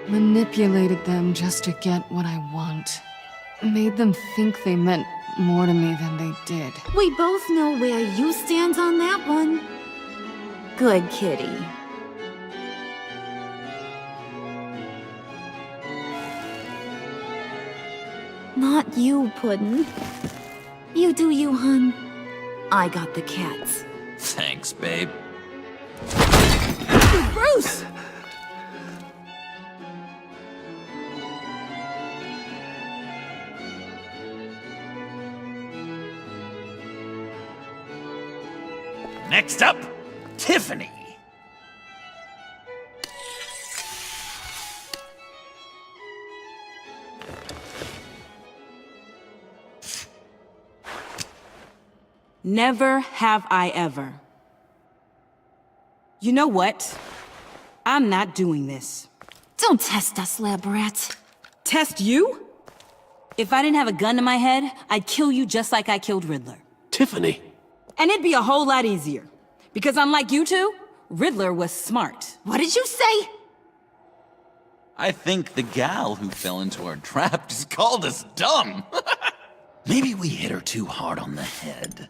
Manipulated them just to get what I want. Made them think they meant more to me than they did. We both know where you stand on that one. Good kitty. Not you, Puddin'. You do you, hun. I got the cats. Thanks, babe. Bruce! Next up, Tiffany. Never have I ever. You know what? I'm not doing this. Don't test us, lab rat. Test you? If I didn't have a gun to my head, I'd kill you just like I killed Riddler. Tiffany. And it'd be a whole lot easier. Because unlike you two, Riddler was smart. What did you say? I think the gal who fell into our trap just called us dumb. Maybe we hit her too hard on the head.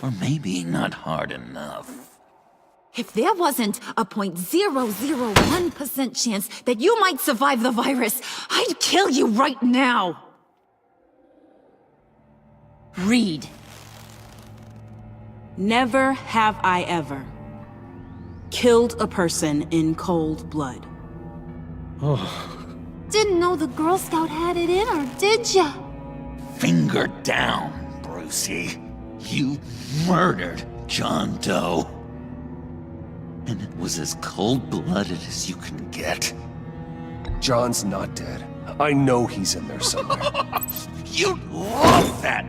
Or maybe not hard enough. If there wasn't a 0.001% chance that you might survive the virus, I'd kill you right now. Read. Never have I ever killed a person in cold blood. Didn't know the Girl Scout had it in her, did ya? Finger down, Brucey. You murdered John Doe. And it was as cold-blooded as you can get. John's not dead. I know he's in there somewhere. You'd love that,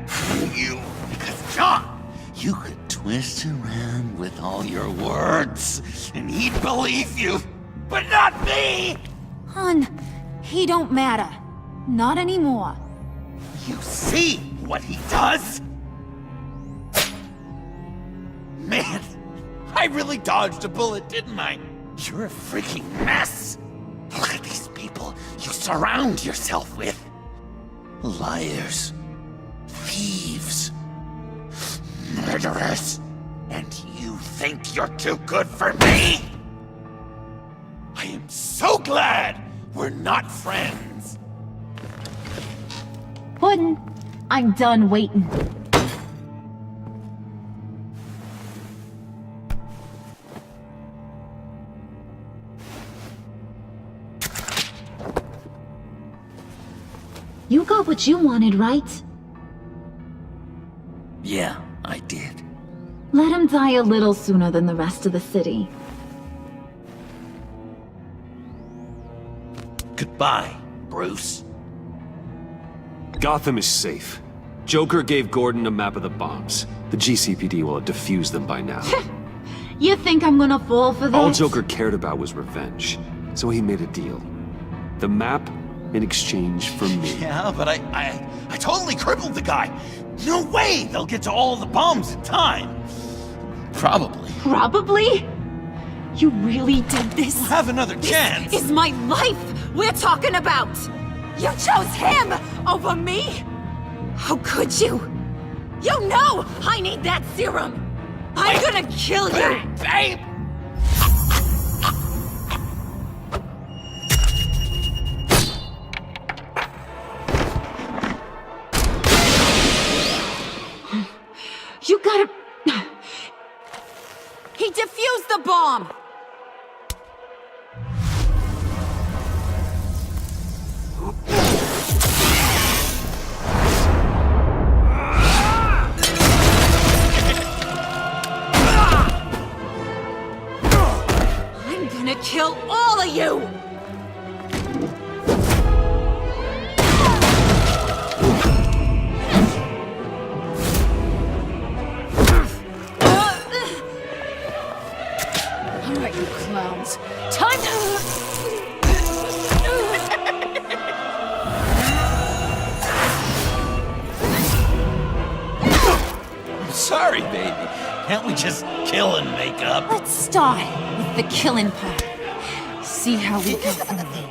you. Because John, you could twist around with all your words, and he'd believe you. But not me! Hun, he don't matter. Not anymore. You see what he does? Man, I really dodged a bullet, didn't I? You're a freaking mess. Look at these people you surround yourself with. Liars. Thieves. Murderers. And you think you're too good for me? I am so glad we're not friends. Puddin', I'm done waiting. You got what you wanted, right? Yeah, I did. Let him die a little sooner than the rest of the city. Goodbye, Bruce. Gotham is safe. Joker gave Gordon a map of the bombs. The GCPD will have defused them by now. You think I'm gonna fall for that? All Joker cared about was revenge, so he made a deal. The map in exchange for me. Yeah, but I totally crippled the guy. No way they'll get to all the bombs in time. Probably. Probably? You really did this? We'll have another chance. This is my life we're talking about! You chose him over me? How could you? You know I need that serum! I'm gonna kill you! Babe! You gotta... He defused the bomb! I'm gonna kill all of you! Can't we just kill and make up? Let's start with the killing part. See how we go from there.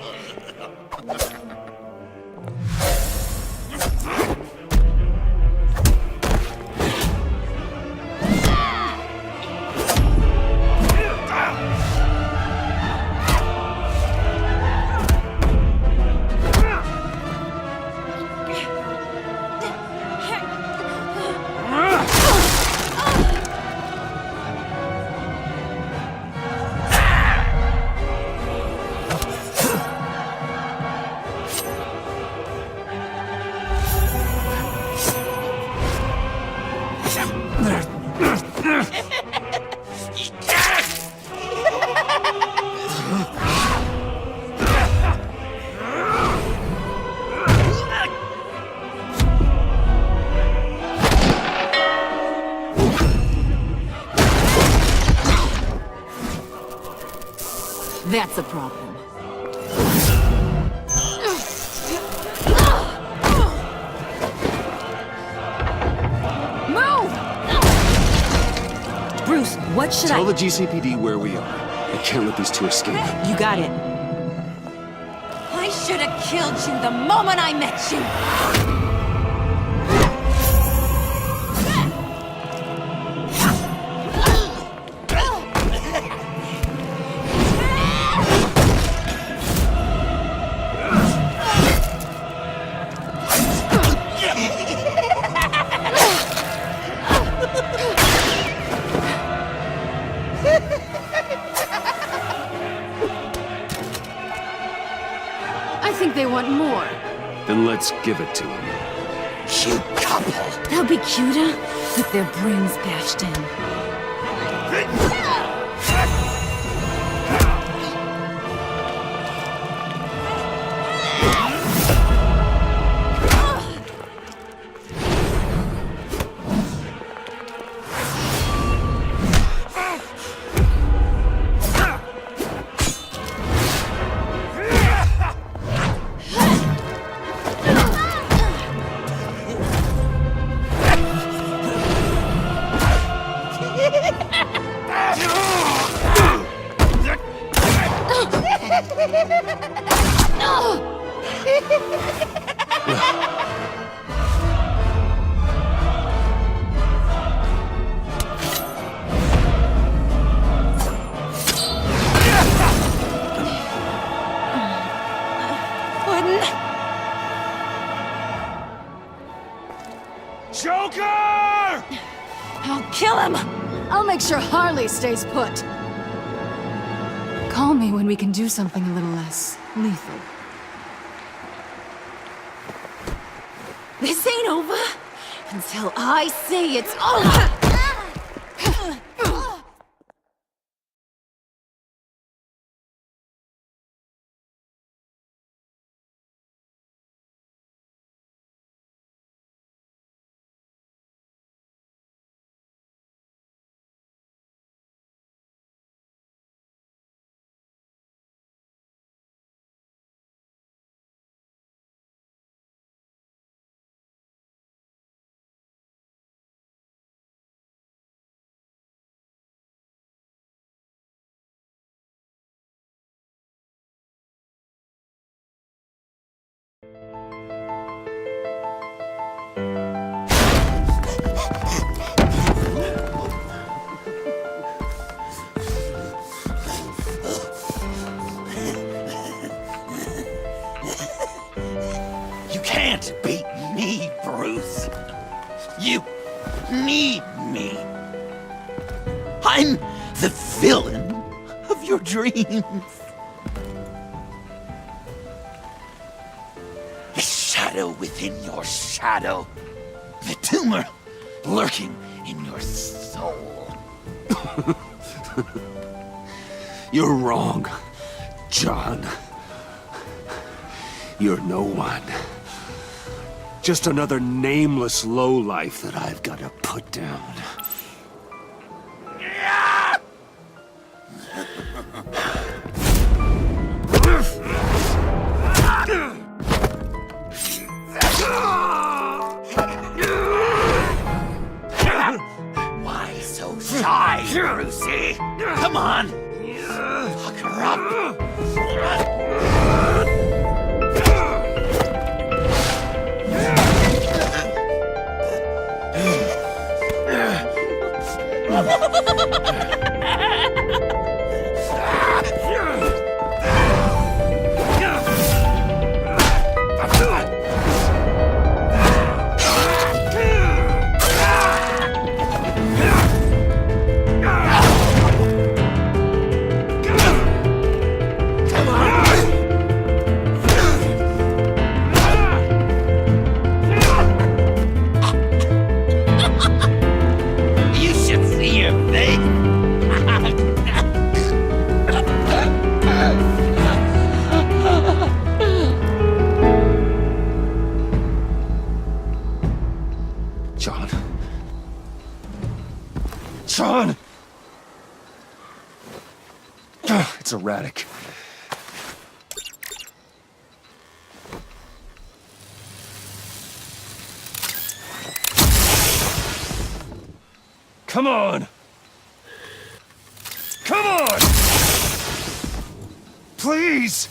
That's a problem. Move! Bruce, what should Tell the GCPD where we are. I can't let these two escape. You got it. I should have killed you the moment I met you. I think they want more. Then let's give it to them. Cute couple. They'll be cuter with their brains bashed in. Joker! I'll kill him! I'll make sure Harley stays put. Call me when we can do something a little less lethal. This ain't over until I say it's over! You can't beat me, Bruce. You need me. I'm the villain of your dreams. The shadow within your shadow. The tumor lurking in your soul. You're wrong, John. You're no one. Just another nameless lowlife that I've got to put down. Why so on! It's erratic. Come on! Come on! Please!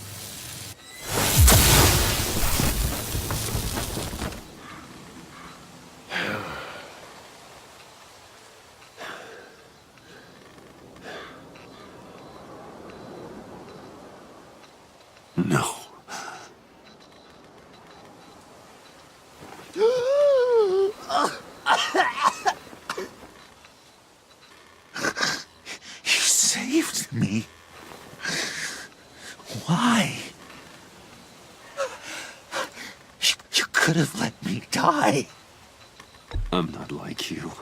No. You saved me. Why? You could have let me die. I'm not like you.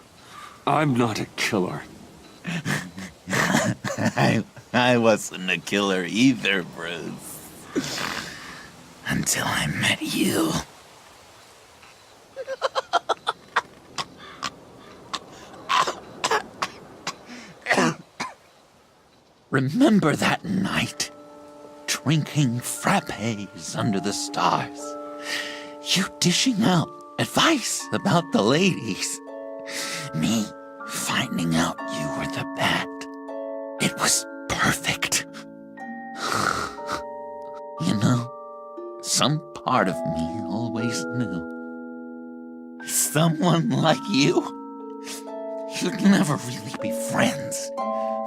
I'm not a killer. I wasn't a killer either, Bruce. Until I met you. Remember that night? Drinking frappes under the stars. You dishing out advice about the ladies. Me finding out you were the bat. It was perfect. You know, some part of me always knew. Someone like you, you'd never really be friends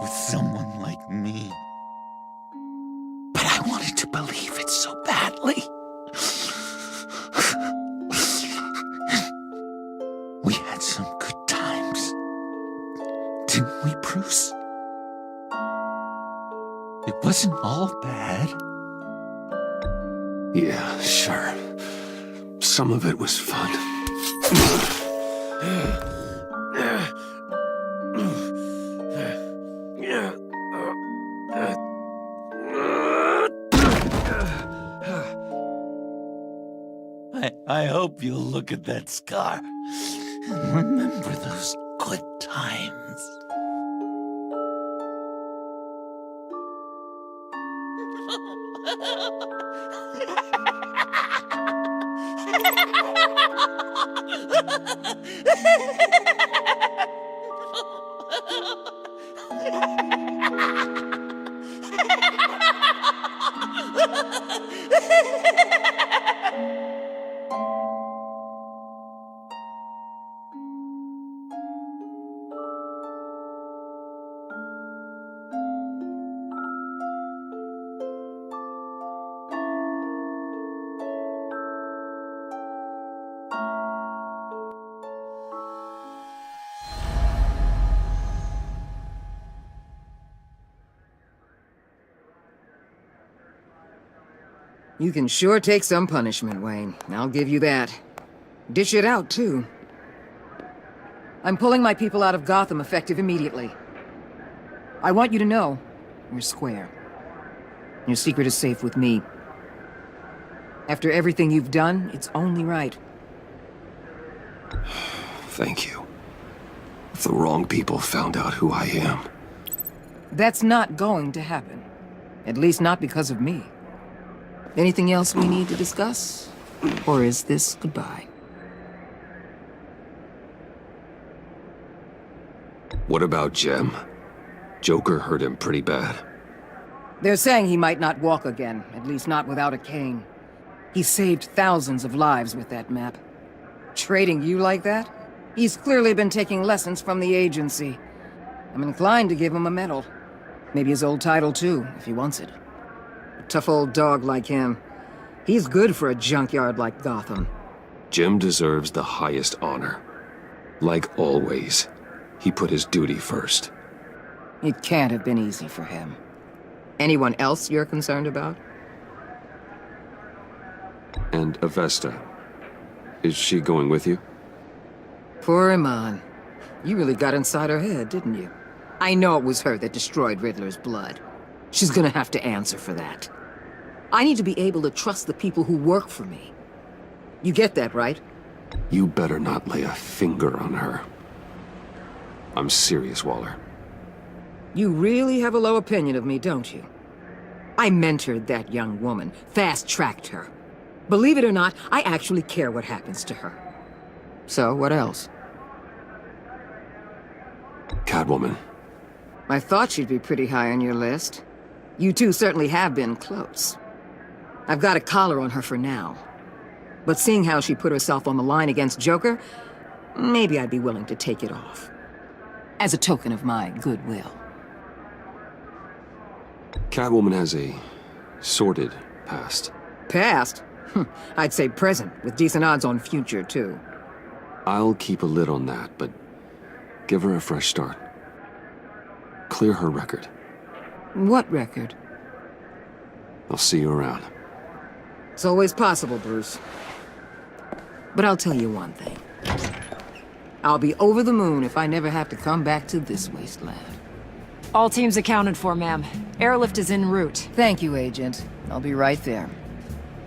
with someone like me. But I wanted to believe it so badly. We had some good times, didn't we, Bruce? It wasn't all bad. Yeah, sure. Some of it was fun. I hope you'll look at that scar and remember those good times. You can sure take some punishment, Wayne. I'll give you that. Dish it out, too. I'm pulling my people out of Gotham effective immediately. I want you to know, you're square. Your secret is safe with me. After everything you've done, it's only right. Thank you. If the wrong people found out who I am. That's not going to happen. At least not because of me. Anything else we need to discuss? Or is this goodbye? What about Jem? Joker hurt him pretty bad. They're saying he might not walk again, at least not without a cane. He saved thousands of lives with that map. Trading you like that? He's clearly been taking lessons from the agency. I'm inclined to give him a medal. Maybe his old title too, if he wants it. A tough old dog like him. He's good for a junkyard like Gotham. Jem deserves the highest honor. Like always, he put his duty first. It can't have been easy for him. Anyone else you're concerned about? And Avesta. Is she going with you? Poor Iman. You really got inside her head, didn't you? I know it was her that destroyed Riddler's blood. She's gonna have to answer for that. I need to be able to trust the people who work for me. You get that, right? You better not lay a finger on her. I'm serious, Waller. You really have a low opinion of me, don't you? I mentored that young woman, fast-tracked her. Believe it or not, I actually care what happens to her. So, what else? Catwoman. I thought she'd be pretty high on your list. You two certainly have been close. I've got a collar on her for now. But seeing how she put herself on the line against Joker, maybe I'd be willing to take it off. As a token of my goodwill. Catwoman has a sordid past. Past? I'd say present, with decent odds on future, too. I'll keep a lid on that, but give her a fresh start. Clear her record. What record? I'll see you around. It's always possible, Bruce. But I'll tell you one thing. I'll be over the moon if I never have to come back to this wasteland. All teams accounted for, ma'am. Airlift is en route. Thank you, Agent. I'll be right there.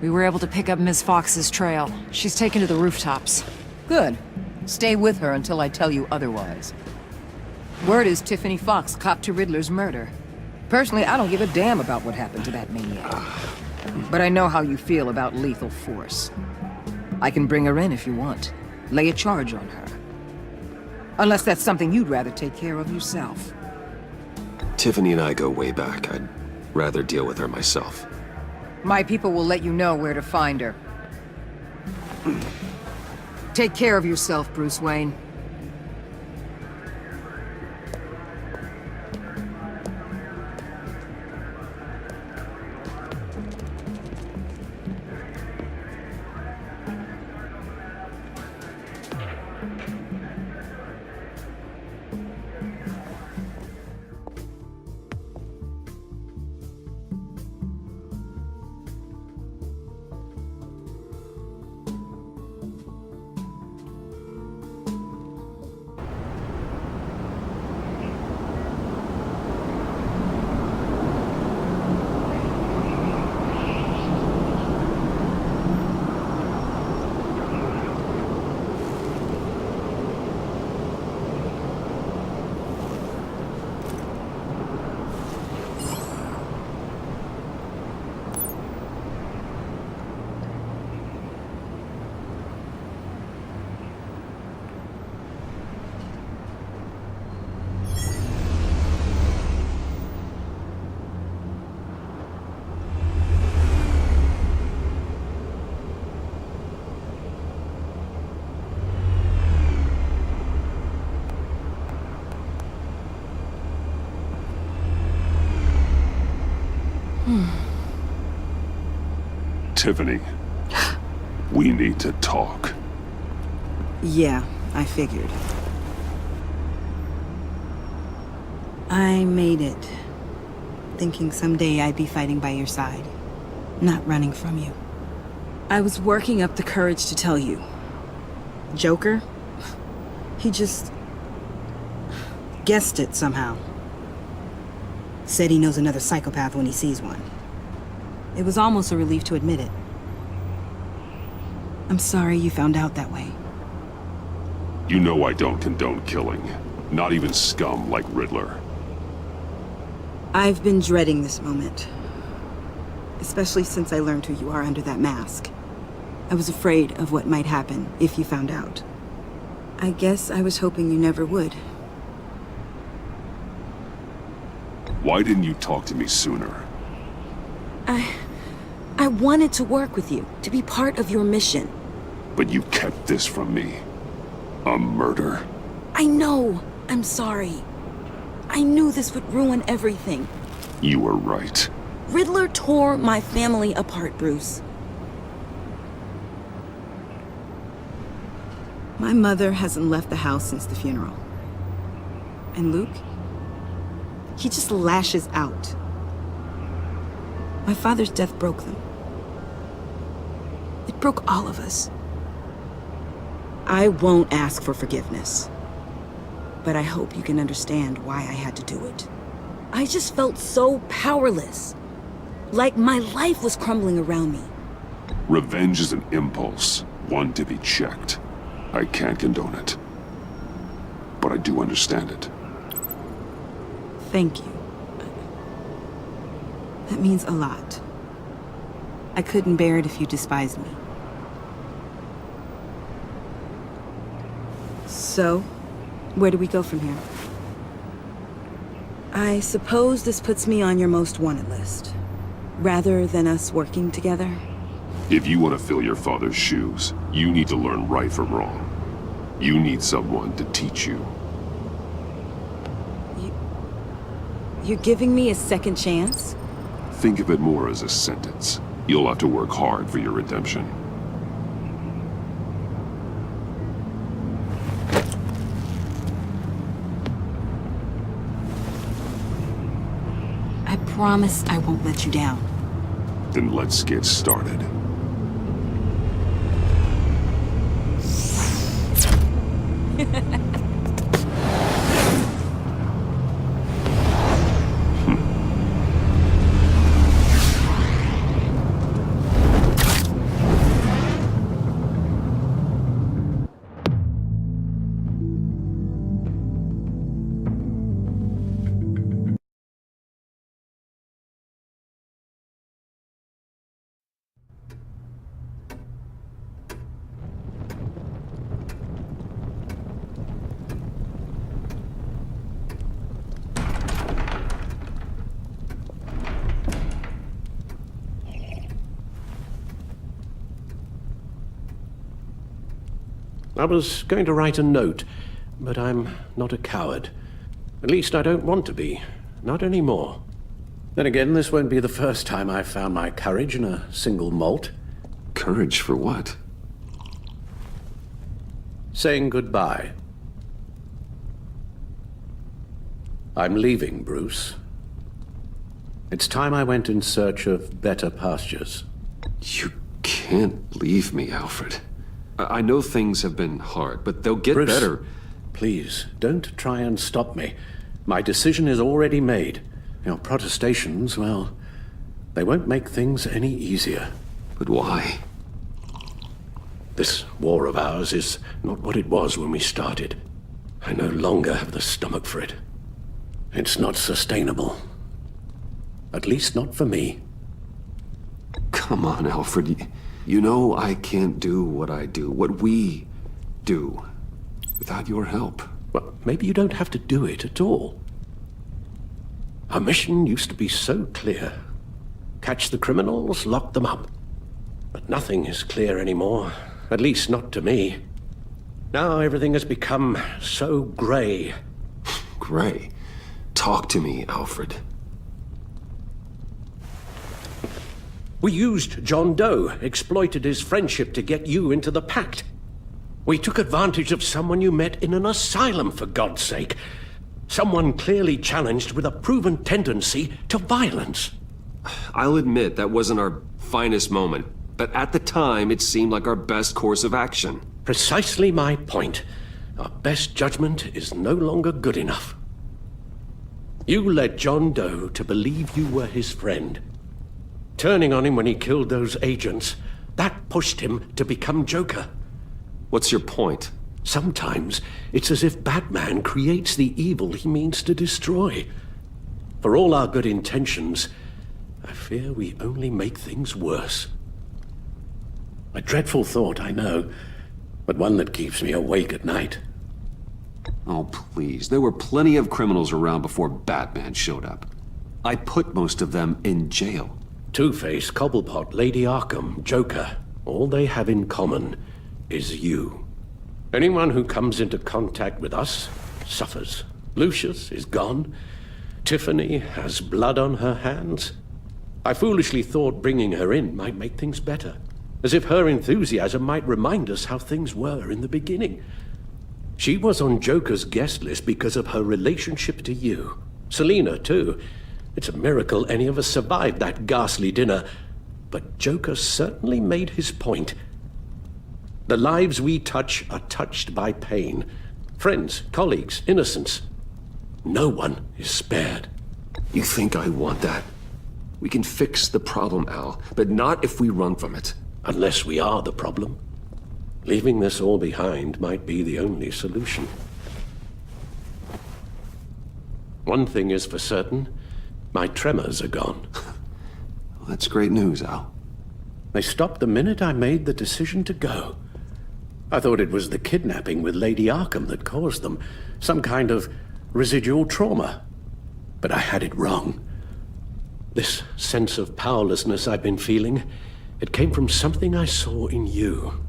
We were able to pick up Ms. Fox's trail. She's taken to the rooftops. Good. Stay with her until I tell you otherwise. Word is Tiffany Fox copped to Riddler's murder. Personally, I don't give a damn about what happened to that maniac. But I know how you feel about lethal force. I can bring her in if you want. Lay a charge on her. Unless that's something you'd rather take care of yourself. Tiffany and I go way back. I'd rather deal with her myself. My people will let you know where to find her. Take care of yourself, Bruce Wayne. Tiffany, we need to talk. Yeah, I figured. I made it. Thinking someday I'd be fighting by your side, not running from you. I was working up the courage to tell you. Joker? He just guessed it somehow. Said he knows another psychopath when he sees one. It was almost a relief to admit it. I'm sorry you found out that way. You know I don't condone killing. Not even scum like Riddler. I've been dreading this moment. Especially since I learned who you are under that mask. I was afraid of what might happen if you found out. I guess I was hoping you never would. Why didn't you talk to me sooner? I wanted to work with you, to be part of your mission. But you kept this from me. A murder? I know. I'm sorry. I knew this would ruin everything. You were right. Riddler tore my family apart, Bruce. My mother hasn't left the house since the funeral. And Luke? He just lashes out. My father's death broke them. It broke all of us. I won't ask for forgiveness. But I hope you can understand why I had to do it. I just felt so powerless. Like my life was crumbling around me. Revenge is an impulse, one to be checked. I can't condone it. but I do understand it. Thank you. That means a lot. I couldn't bear it if you despised me. So, where do we go from here? I suppose this puts me on your most wanted list, rather than us working together. If you want to fill your father's shoes, you need to learn right from wrong. You need someone to teach you. You're giving me a second chance? Think of it more as a sentence. You'll have to work hard for your redemption. I promise I won't let you down. Then let's get started. I was going to write a note, but I'm not a coward. At least I don't want to be. Not anymore. Then again, this won't be the first time I've found my courage in a single molt. Courage for what? Saying goodbye. I'm leaving, Bruce. It's time I went in search of better pastures. You can't leave me, Alfred. I know things have been hard, but they'll get Bruce, better. Please, don't try and stop me. My decision is already made. Your protestations, well, they won't make things any easier. But why? This war of ours is not what it was when we started. I no longer have the stomach for it. It's not sustainable. At least not for me. Come on, Alfred. You know I can't do what I do, what we do, without your help. Well, maybe you don't have to do it at all. Our mission used to be so clear. Catch the criminals, lock them up. But nothing is clear anymore, at least not to me. Now everything has become so gray. Gray? Talk to me, Alfred. We used John Doe, exploited his friendship to get you into the pact. We took advantage of someone you met in an asylum, for God's sake. Someone clearly challenged with a proven tendency to violence. I'll admit that wasn't our finest moment, but at the time it seemed like our best course of action. Precisely my point. Our best judgment is no longer good enough. You led John Doe to believe you were his friend. Turning on him when he killed those agents, that pushed him to become Joker. What's your point? Sometimes it's as if Batman creates the evil he means to destroy. For all our good intentions, I fear we only make things worse. A dreadful thought, I know, but one that keeps me awake at night. Oh, please. There were plenty of criminals around before Batman showed up. I put most of them in jail. Two-Face, Cobblepot, Lady Arkham, Joker, all they have in common is you. Anyone who comes into contact with us suffers. Lucius is gone. Tiffany has blood on her hands. I foolishly thought bringing her in might make things better, as if her enthusiasm might remind us how things were in the beginning. She was on Joker's guest list because of her relationship to you. Selina, too. It's a miracle any of us survived that ghastly dinner, but Joker certainly made his point. The lives we touch are touched by pain. Friends, colleagues, innocents. No one is spared. You think I want that? We can fix the problem, Al, but not if we run from it. Unless we are the problem. Leaving this all behind might be the only solution. One thing is for certain, my tremors are gone. Well, that's great news, Al. They stopped the minute I made the decision to go. I thought it was the kidnapping with Lady Arkham that caused them, some kind of residual trauma. But I had it wrong. This sense of powerlessness I've been feeling, it came from something I saw in you.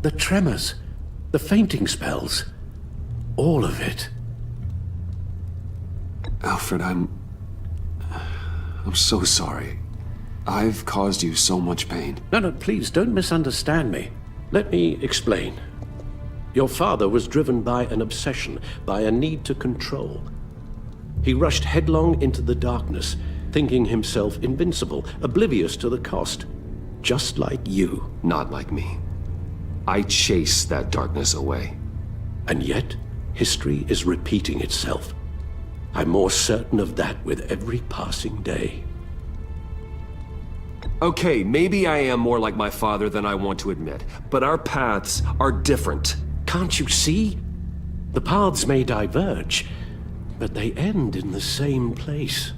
The tremors, the fainting spells, all of it. Alfred, I'm so sorry. I've caused you so much pain. No, please don't misunderstand me. Let me explain. Your father was driven by an obsession, by a need to control. He rushed headlong into the darkness, thinking himself invincible, oblivious to the cost. Just like you. Not like me. I chase that darkness away. And yet, history is repeating itself. I'm more certain of that with every passing day. Okay, maybe I am more like my father than I want to admit, but our paths are different. Can't you see? The paths may diverge, but they end in the same place.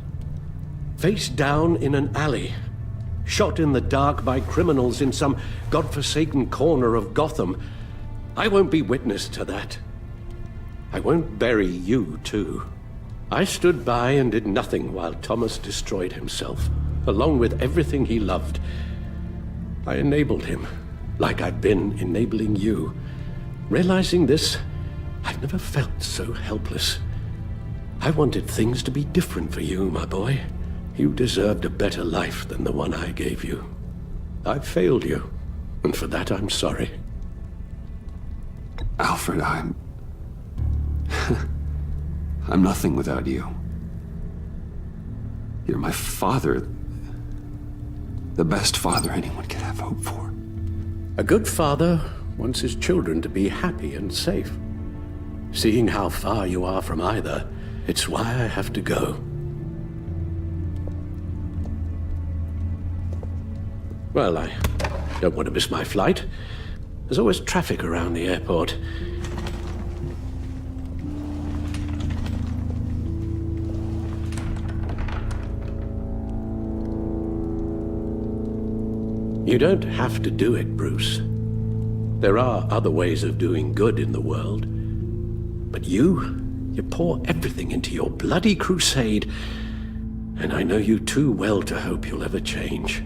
Face down in an alley, shot in the dark by criminals in some godforsaken corner of Gotham. I won't be witness to that. I won't bury you, too. I stood by and did nothing while Thomas destroyed himself, along with everything he loved. I enabled him, like I've been enabling you. Realizing this, I've never felt so helpless. I wanted things to be different for you, my boy. You deserved a better life than the one I gave you. I failed you, and for that I'm sorry. Alfred, I'm nothing without you. You're my father. The best father anyone could have hope for. A good father wants his children to be happy and safe. Seeing how far you are from either, it's why I have to go. Well, I don't want to miss my flight. There's always traffic around the airport. You don't have to do it, Bruce. There are other ways of doing good in the world. But you pour everything into your bloody crusade, and I know you too well to hope you'll ever change.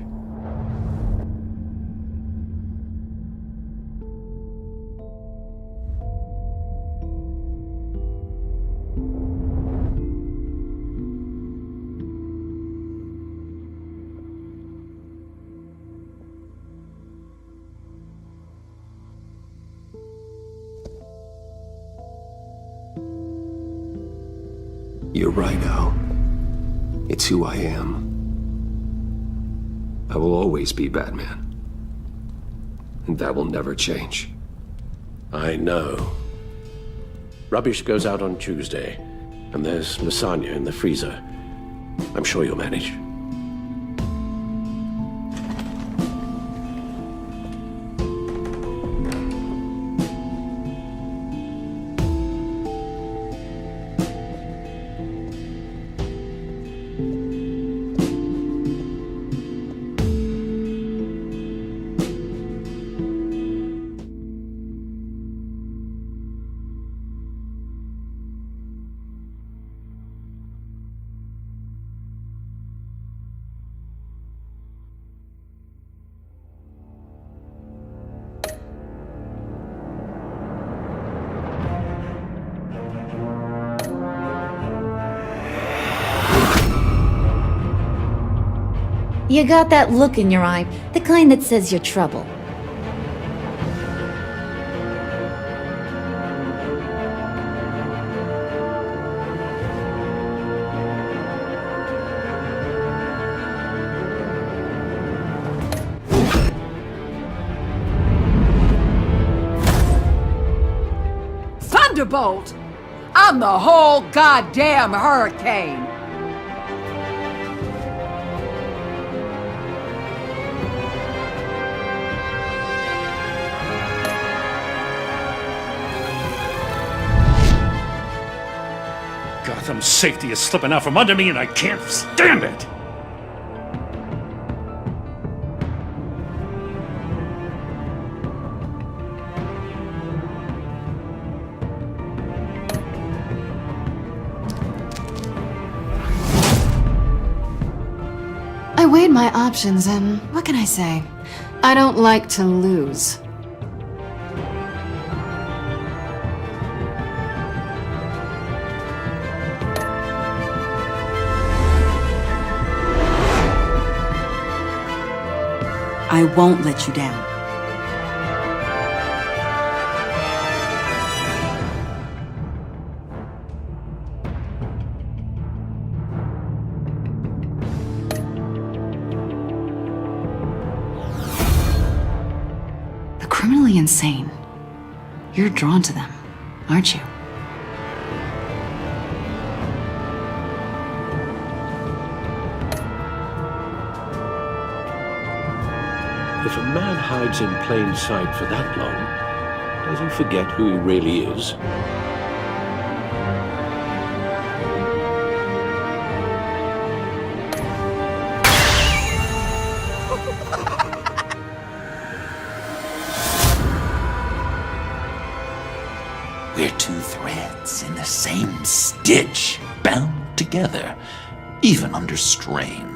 You're right, Al. It's who I am. I will always be Batman. And that will never change. I know. Rubbish goes out on Tuesday, and there's lasagna in the freezer. I'm sure you'll manage. You got that look in your eye, the kind that says you're trouble. Thunderbolt! I'm the whole goddamn hurricane! Gotham safety is slipping out from under me and I can't stand it! I weighed my options and what can I say? I don't like to lose. I won't let you down. The criminally insane. You're drawn to them, aren't you? If a man hides in plain sight for that long, does he forget who he really is? We're two threads in the same stitch, bound together, even under strain.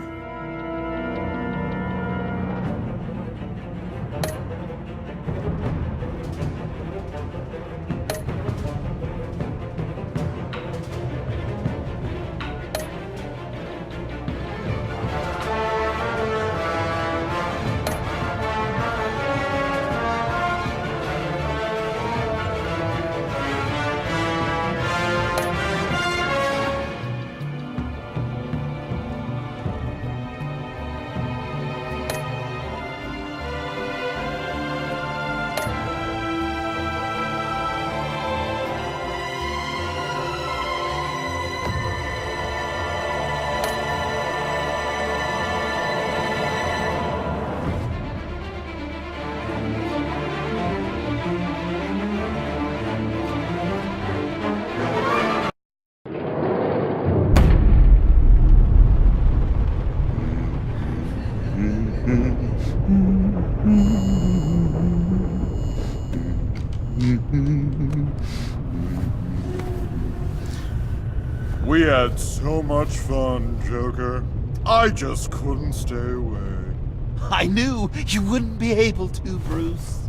We had so much fun, Joker. I just couldn't stay away. I knew you wouldn't be able to, Bruce.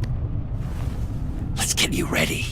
Let's get you ready.